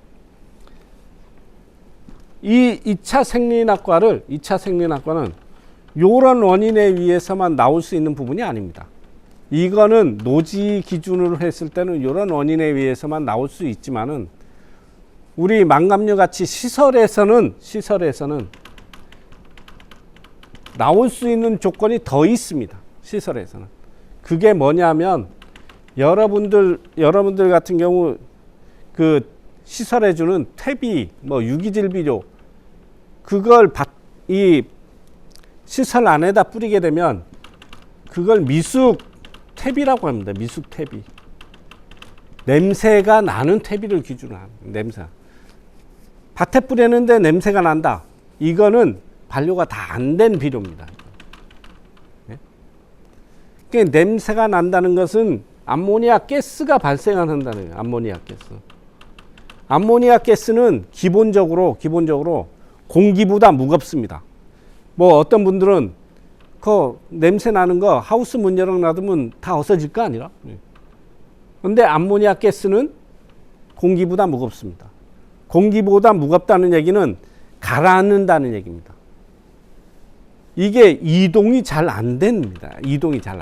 이 2차 생리낙과는 요런 원인에 의해서만 나올 수 있는 부분이 아닙니다. 이거는 노지 기준으로 했을 때는 이런 원인에 의해서만 나올 수 있지만은, 우리 망감류 같이 시설에서는 나올 수 있는 조건이 더 있습니다. 시설에서는. 그게 뭐냐면 여러분들 같은 경우 그 시설해 주는 퇴비, 뭐 유기질 비료, 그걸 이 시설 안에다 뿌리게 되면 그걸 미숙 퇴비라고 합니다. 미숙 퇴비. 냄새가 나는 퇴비를 기준으로 합니다. 냄새. 밭에 뿌리는데 냄새가 난다. 이거는 반려가 다 안 된 비료입니다. 그러니까 냄새가 난다는 것은 암모니아 가스가 발생한다는 거예요. 암모니아 가스는 기본적으로 공기보다 무겁습니다. 뭐 어떤 분들은 그 냄새 나는 거 하우스 문 열어 놔두면 다 없어질 거 아니라. 그런데 암모니아 가스는 공기보다 무겁습니다. 공기보다 무겁다는 얘기는 가라앉는다는 얘기입니다. 이게 이동이 잘 안 됩니다. 이동이 잘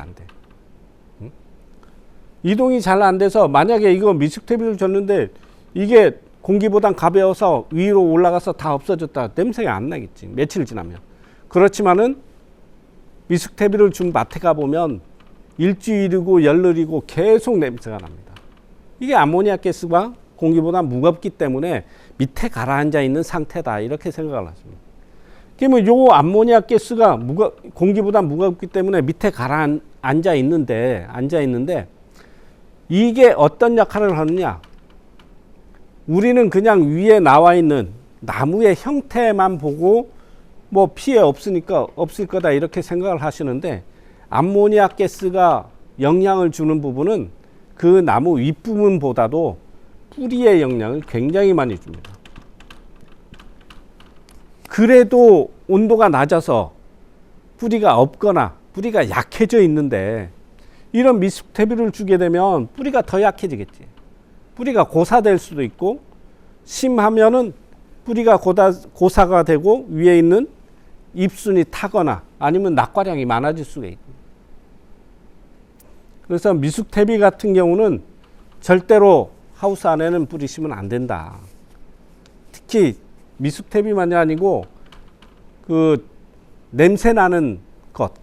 안 돼서 만약에 이거 미숙퇴비를 줬는데 이게 공기보단 가벼워서 위로 올라가서 다 없어졌다. 냄새가 안 나겠지. 며칠 지나면. 그렇지만은 미숙퇴비를 준 밭에 가보면 일주일이고 열흘이고 계속 냄새가 납니다. 이게 암모니아 가스가 공기보다 무겁기 때문에 밑에 가라앉아 있는 상태다. 이렇게 생각을 하십니다. 그러면 요 암모니아 가스가 공기보다 무겁기 때문에 밑에 가라앉아 있는데 이게 어떤 역할을 하느냐? 우리는 그냥 위에 나와 있는 나무의 형태만 보고 뭐 피해 없으니까 없을 거다 이렇게 생각을 하시는데, 암모니아 가스가 영향을 주는 부분은 그 나무 윗부분보다도 뿌리의 영향을 굉장히 많이 줍니다. 그래도 온도가 낮아서 뿌리가 없거나 뿌리가 약해져 있는데 이런 미숙퇴비를 주게 되면 뿌리가 더 약해지겠지. 뿌리가 고사될 수도 있고, 심하면은 뿌리가 고사가 되고 위에 있는 잎순이 타거나 아니면 낙과량이 많아질 수가 있고. 그래서 미숙퇴비 같은 경우는 절대로 하우스 안에는 뿌리시면 안 된다. 특히 미숙퇴비만이 아니고 그 냄새 나는 것,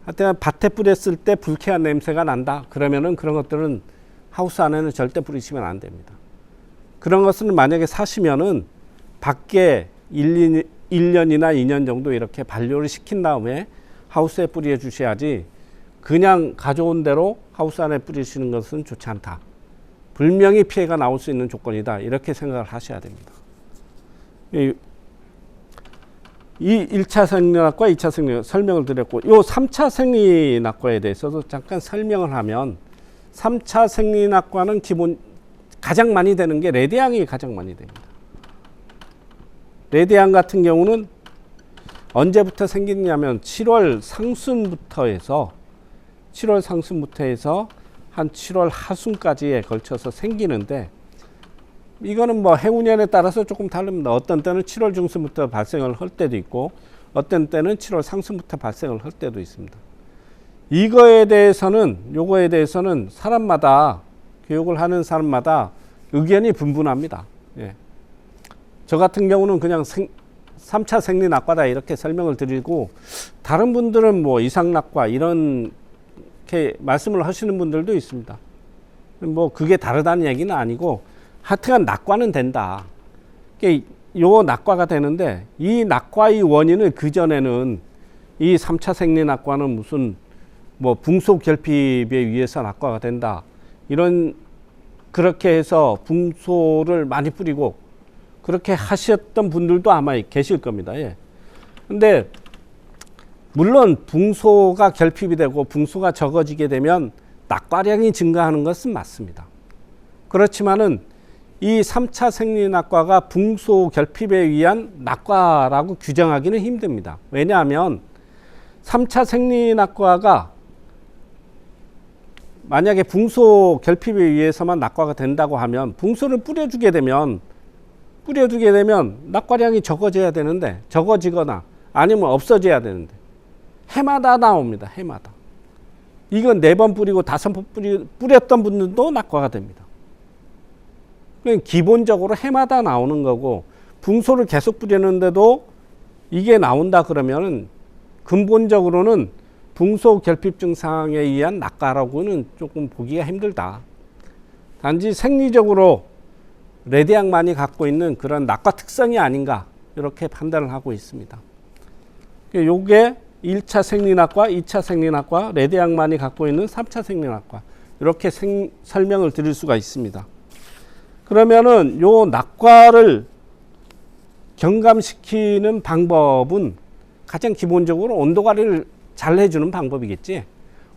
하여튼 밭에 뿌렸을 때 불쾌한 냄새가 난다. 그러면은 그런 것들은 하우스 안에는 절대 뿌리시면 안 됩니다. 그런 것은 만약에 사시면은 밖에 1년이나 2년 정도 이렇게 반려를 시킨 다음에 하우스에 뿌려 주셔야지, 그냥 가져온 대로 하우스 안에 뿌리시는 것은 좋지 않다. 분명히 피해가 나올 수 있는 조건이다. 이렇게 생각을 하셔야 됩니다. 이 1차 생리학과, 2차 생리학 설명을 드렸고, 요 3차 생리학과에 대해서도 잠깐 설명을 하면, 3차 생리학과는 기본 가장 많이 되는 게 레대항이 가장 많이 됩니다. 레대항 같은 경우는 언제부터 생기냐면 7월 상순부터 해서 한 7월 하순까지에 걸쳐서 생기는데, 이거는 뭐 해운년에 따라서 조금 다릅니다. 어떤 때는 7월 중순부터 발생을 할 때도 있고, 어떤 때는 7월 상순부터 발생을 할 때도 있습니다. 요거에 대해서는 사람마다, 교육을 하는 사람마다 의견이 분분합니다. 예. 저 같은 경우는 그냥 3차 생리학과다 이렇게 설명을 드리고, 다른 분들은 뭐 이상학과 이런 이렇게 말씀을 하시는 분들도 있습니다. 뭐 그게 다르다는 얘기는 아니고, 하여튼간 낙과는 된다. 요 낙과가 되는데, 이 낙과의 원인은 그전에는 이 3차 생리학과는 무슨 뭐 붕소 결핍에 의해서 낙과가 된다, 그렇게 해서 붕소를 많이 뿌리고 그렇게 하셨던 분들도 아마 계실 겁니다. 예. 근데 물론 붕소가 결핍이 되고 붕소가 적어지게 되면 낙과량이 증가하는 것은 맞습니다. 그렇지만은 이 3차 생리학과가 붕소 결핍에 의한 낙과라고 규정하기는 힘듭니다. 왜냐하면 3차 생리학과가 만약에 붕소 결핍에 의해서만 낙과가 된다고 하면, 붕소를 뿌려주게 되면 낙과량이 적어져야 되는데, 적어지거나 아니면 없어져야 되는데, 해마다 나옵니다. 해마다. 이건 4번 뿌리고 5번 뿌렸던 분들도 낙과가 됩니다. 기본적으로 해마다 나오는 거고, 붕소를 계속 뿌리는데도 이게 나온다 그러면은 근본적으로는 붕소 결핍 증상에 의한 낙과라고는 조금 보기가 힘들다. 단지 생리적으로 레대항만이 갖고 있는 그런 낙과 특성이 아닌가, 이렇게 판단을 하고 있습니다. 요게 1차 생리학과, 2차 생리학과, 레대항만이 갖고 있는 3차 생리학과, 이렇게 설명을 드릴 수가 있습니다. 그러면은 요 낙과를 경감시키는 방법은 가장 기본적으로 온도 관리를 잘 해주는 방법이겠지.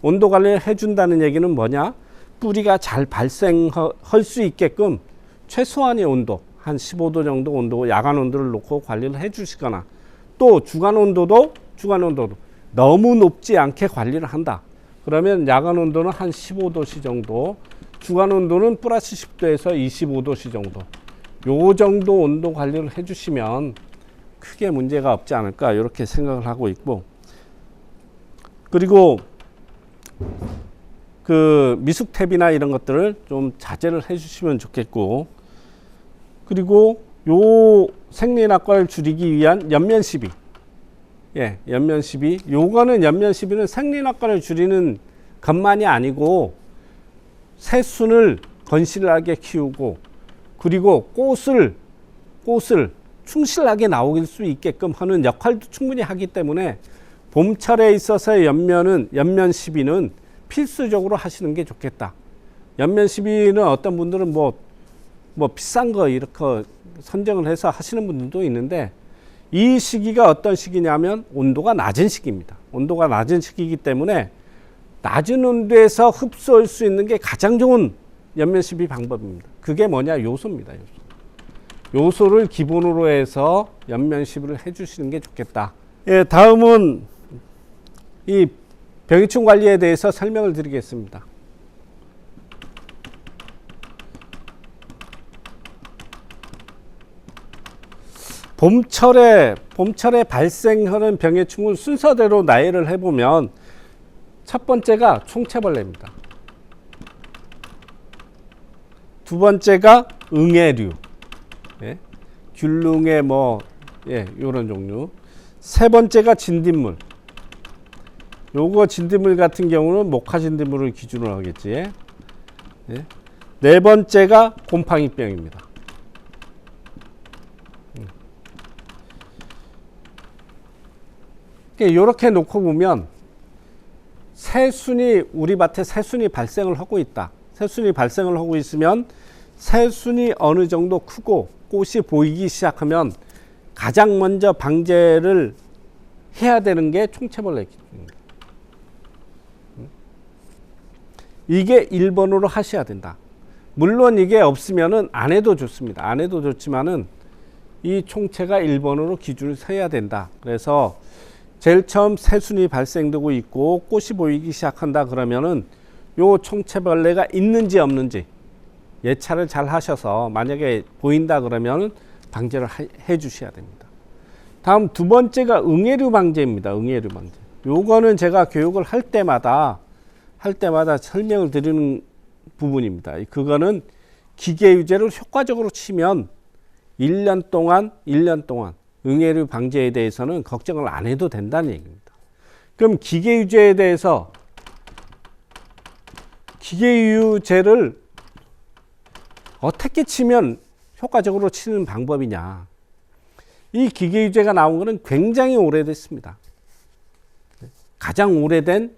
온도 관리를 해준다는 얘기는 뭐냐? 뿌리가 잘 발생할 수 있게끔 최소한의 온도, 한 15도 정도 온도, 야간 온도를 놓고 관리를 해주시거나, 또 주간 온도도 너무 높지 않게 관리를 한다. 그러면 야간 온도는 한 15도씨 정도, 주간 온도는 플러스 10도에서 25도씨 정도, 요 정도 온도 관리를 해주시면 크게 문제가 없지 않을까, 이렇게 생각을 하고 있고, 그리고 그 미숙탭이나 이런 것들을 좀 자제를 해주시면 좋겠고, 그리고 요 생리학과를 줄이기 위한 연면 시비, 연면 시비, 요거는 연면 시비는 생리학과를 줄이는 것만이 아니고 새순을 건실하게 키우고, 그리고 꽃을 충실하게 나올 수 있게끔 하는 역할도 충분히 하기 때문에, 봄철에 있어서 연면 시비는 필수적으로 하시는 게 좋겠다. 연면 시비는 어떤 분들은 뭐 비싼 거 이렇게 선정을 해서 하시는 분들도 있는데, 이 시기가 어떤 시기냐면 온도가 낮은 시기입니다. 온도가 낮은 시기이기 때문에 낮은 온도에서 흡수할 수 있는 게 가장 좋은 연면 시비 방법입니다. 그게 뭐냐? 요소입니다. 요소를 기본으로 해서 연면 시비를 해주시는 게 좋겠다. 예, 다음은 이 병해충 관리에 대해서 설명을 드리겠습니다. 봄철에 발생하는 병해충을 순서대로 나열을 해보면, 첫 번째가 총체벌레입니다. 두 번째가 응애류, 귤릉의 요런 종류. 세 번째가 진딧물. 요거 진딧물 같은 경우는 목화 진딧물을 기준으로 하겠지. 네 번째가 곰팡이병입니다. 이렇게 놓고 보면 우리 밭에 새순이 발생을 하고 있다. 새순이 발생을 하고 있으면 새순이 어느 정도 크고 꽃이 보이기 시작하면 가장 먼저 방제를 해야 되는 게 총체벌레 기준입니다. 이게 1번으로 하셔야 된다. 물론 이게 없으면은 안 해도 좋습니다. 안 해도 좋지만은 이 총체가 1번으로 기준을 세야 된다. 그래서 제일 처음 새순이 발생되고 있고 꽃이 보이기 시작한다 그러면은 요 총체벌레가 있는지 없는지 예찰을 잘 하셔서 만약에 보인다 그러면 방제를 해 주셔야 됩니다. 다음 두 번째가 응애류 방제입니다. 응애류 방제. 요거는 제가 교육을 할 때마다 설명을 드리는 부분입니다. 그거는 기계 유제를 효과적으로 치면 1년 동안 응애류 방제에 대해서는 걱정을 안 해도 된다는 얘기입니다. 그럼 기계 유제에 대해서 기계 유제를 어떻게 치면 효과적으로 치는 방법이냐. 이 기계 유제가 나온 것은 굉장히 오래됐습니다. 가장 오래된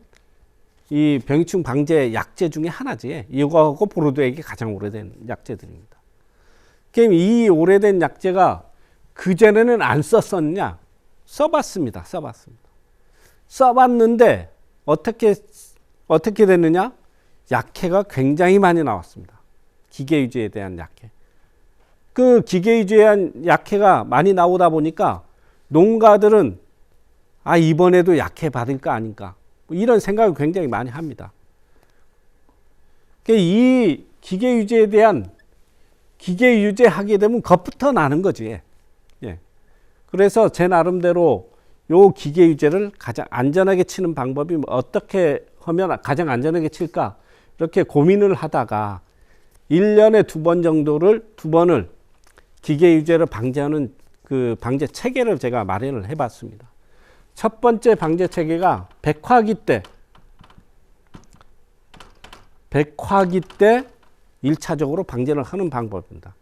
이 병해충 방제 약제 중에 하나지. 이거하고 보르도액이 가장 오래된 약제들입니다. 그럼 이 오래된 약제가 그전에는 안 썼었냐? 써봤습니다. 써봤는데 어떻게 됐느냐? 약해가 굉장히 많이 나왔습니다. 기계유제에 대한 약해. 그 기계유제에 대한 약해가 많이 나오다 보니까 농가들은 이번에도 약해 받을 거 아닌가. 이런 생각을 굉장히 많이 합니다. 이 기계유제에 대한 기계유제 하게 되면 겁부터 나는 거지. 예. 그래서 제 나름대로 요 기계유제를 가장 안전하게 치는 방법이 어떻게 하면 가장 안전하게 칠까 이렇게 고민을 하다가 1년에 두 번을 기계유제를 방제하는 그 방제 체계를 제가 마련을 해봤습니다. 첫 번째 방제 체계가 백화기 때 1차적으로 방제를 하는 방법입니다.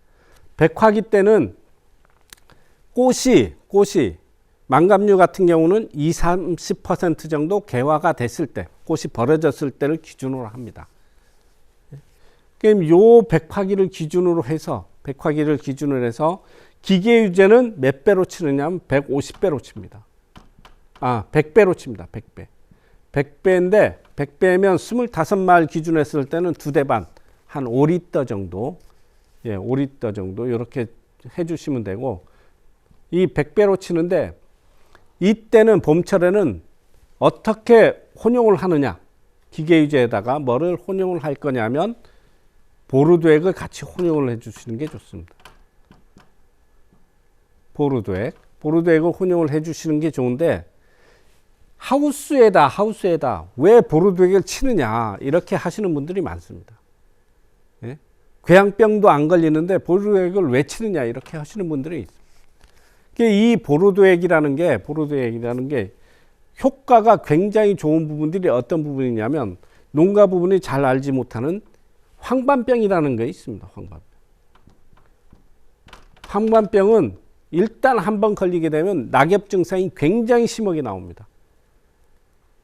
백화기 때는 꽃이 망감류 같은 경우는 20-30% 정도 개화가 됐을 때, 꽃이 벌어졌을 때를 기준으로 합니다. 그럼 요 백화기를 기준으로 해서 기계 유제는 몇 배로 치느냐면 150배로 칩니다. 100배로 칩니다. 100배. 100배인데 100배면 25마리 기준 했을 때는 2대 반, 한 5리터 정도. 예, 5리터 정도 이렇게 해 주시면 되고 이 100배로 치는데 이때는 봄철에는 어떻게 혼용을 하느냐? 기계 유제에다가 뭐를 혼용을 할 거냐면 보르도액을 같이 혼용을 해 주시는 게 좋습니다. 보르도액을 혼용을 해 주시는 게 좋은데 하우스에다 왜 보르도액을 치느냐 이렇게 하시는 분들이 많습니다. 예? 궤양병도 안 걸리는데 보르도액을 왜 치느냐 이렇게 하시는 분들이 있습니다. 이 보르도액이라는 게 효과가 굉장히 좋은 부분들이 어떤 부분이냐면 농가 부분이 잘 알지 못하는 황반병이라는 게 있습니다. 황반병은 일단 한번 걸리게 되면 낙엽 증상이 굉장히 심하게 나옵니다.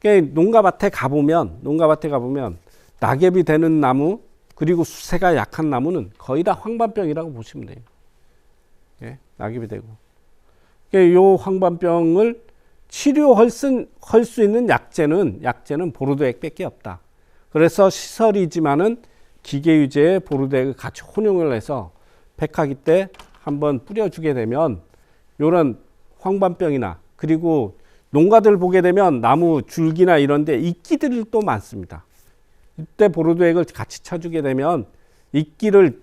농가밭에 가보면 낙엽이 되는 나무 그리고 수세가 약한 나무는 거의 다 황반병이라고 보시면 돼요. 예, 낙엽이 되고. 요 황반병을 치료할 수 있는 약제는 보르도액밖에 없다. 그래서 시설이지만은 기계유제에 보르도액을 같이 혼용을 해서 백화기 때 한번 뿌려주게 되면 요런 황반병이나 그리고 농가들 보게 되면 나무 줄기나 이런데 이끼들이 또 많습니다. 이때 보르도액을 같이 쳐주게 되면 이끼를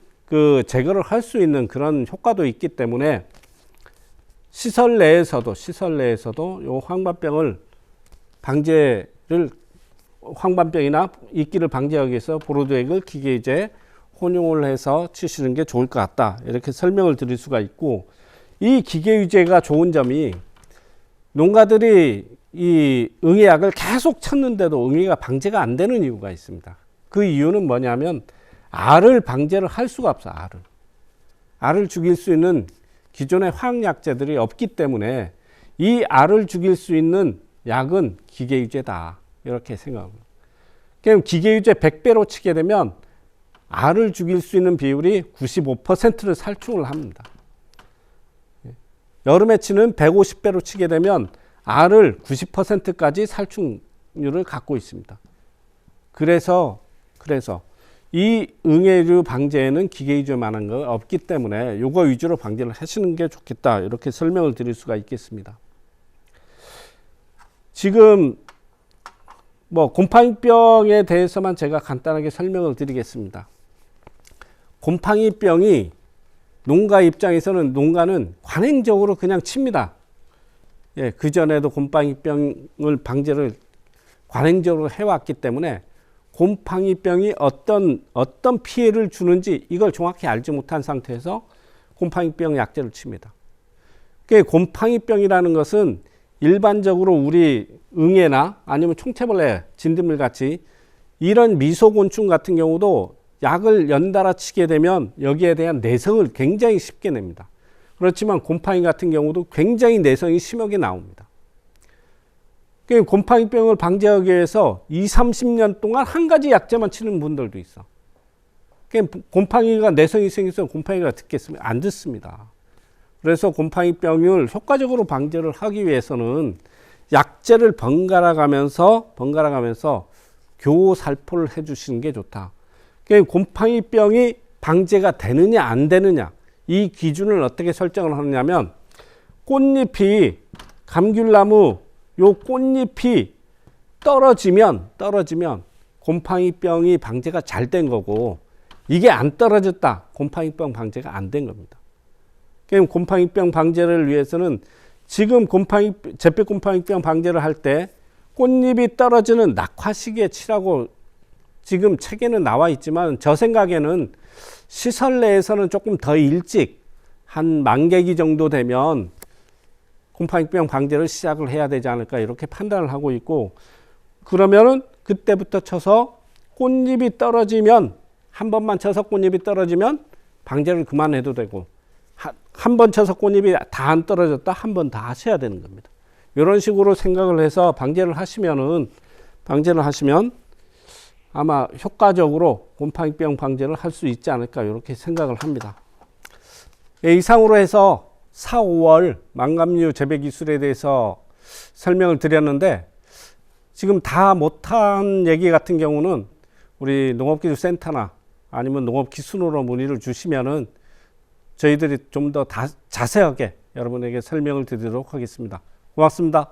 제거를 할 수 있는 그런 효과도 있기 때문에 시설 내에서도 요 황반병이나 이끼를 방지하기 위해서 보르도액을 기계유제에 혼용을 해서 치시는 게 좋을 것 같다. 이렇게 설명을 드릴 수가 있고 이 기계유제가 좋은 점이 농가들이 이 응애약을 계속 쳤는데도 응애가 방제가 안 되는 이유가 있습니다. 그 이유는 뭐냐면 알을 방제를 할 수가 없어. 알을 죽일 수 있는 기존의 화학약제들이 없기 때문에 이 알을 죽일 수 있는 약은 기계유제다. 이렇게 생각합니다. 그럼 기계유제 100배로 치게 되면 알을 죽일 수 있는 비율이 95%를 살충을 합니다. 여름에 치는 150배로 치게 되면 알을 90%까지 살충률을 갖고 있습니다. 그래서 이 응애류 방제에는 기계이주만한 거 없기 때문에 이거 위주로 방제를 하시는 게 좋겠다, 이렇게 설명을 드릴 수가 있겠습니다. 지금 뭐 곰팡이병에 대해서만 제가 간단하게 설명을 드리겠습니다. 곰팡이병이 농가 입장에서는, 농가는 관행적으로 그냥 칩니다. 예, 그전에도 곰팡이병을 방제를 관행적으로 해왔기 때문에 곰팡이병이 어떤 피해를 주는지 이걸 정확히 알지 못한 상태에서 곰팡이병 약제를 칩니다. 곰팡이병이라는 것은 일반적으로 우리 응애나 아니면 총체벌레, 진드물 같이 이런 미소곤충 같은 경우도 약을 연달아 치게 되면 여기에 대한 내성을 굉장히 쉽게 냅니다. 그렇지만 곰팡이 같은 경우도 굉장히 내성이 심하게 나옵니다. 곰팡이병을 방지하기 위해서 20-30년 동안 한 가지 약제만 치는 분들도 있어. 곰팡이가 내성이 생겨서 곰팡이가 듣겠으면 안 듣습니다. 그래서 곰팡이병을 효과적으로 방제를 하기 위해서는 약제를 번갈아 가면서 교살포를 해주시는 게 좋다. 곰팡이병이 방제가 되느냐 안 되느냐, 이 기준을 어떻게 설정을 하느냐면, 꽃잎이, 감귤나무 요 꽃잎이 떨어지면 곰팡이병이 방제가 잘 된 거고, 이게 안 떨어졌다, 곰팡이병 방제가 안 된 겁니다. 곰팡이병 방제를 위해서는 지금 잿빛 곰팡이병 방제를 할 때 꽃잎이 떨어지는 낙화 시기에 치라고 지금 책에는 나와 있지만, 저 생각에는 시설 내에서는 조금 더 일찍 한 만개기 정도 되면 곰팡이병 방제를 시작을 해야 되지 않을까, 이렇게 판단을 하고 있고, 그러면은 그때부터 쳐서 꽃잎이 떨어지면, 한 번만 쳐서 꽃잎이 떨어지면 방제를 그만해도 되고, 한 번 쳐서 꽃잎이 다 안 떨어졌다, 한 번 다 하셔야 되는 겁니다. 이런 식으로 생각을 해서 방제를 하시면 아마 효과적으로 곰팡이병 방제를 할 수 있지 않을까, 이렇게 생각을 합니다. 이상으로 해서 4, 5월 망감류 재배 기술에 대해서 설명을 드렸는데, 지금 다 못한 얘기 같은 경우는 우리 농업기술센터나 아니면 농업기술으로 문의를 주시면은 저희들이 좀 더 자세하게 여러분에게 설명을 드리도록 하겠습니다. 고맙습니다.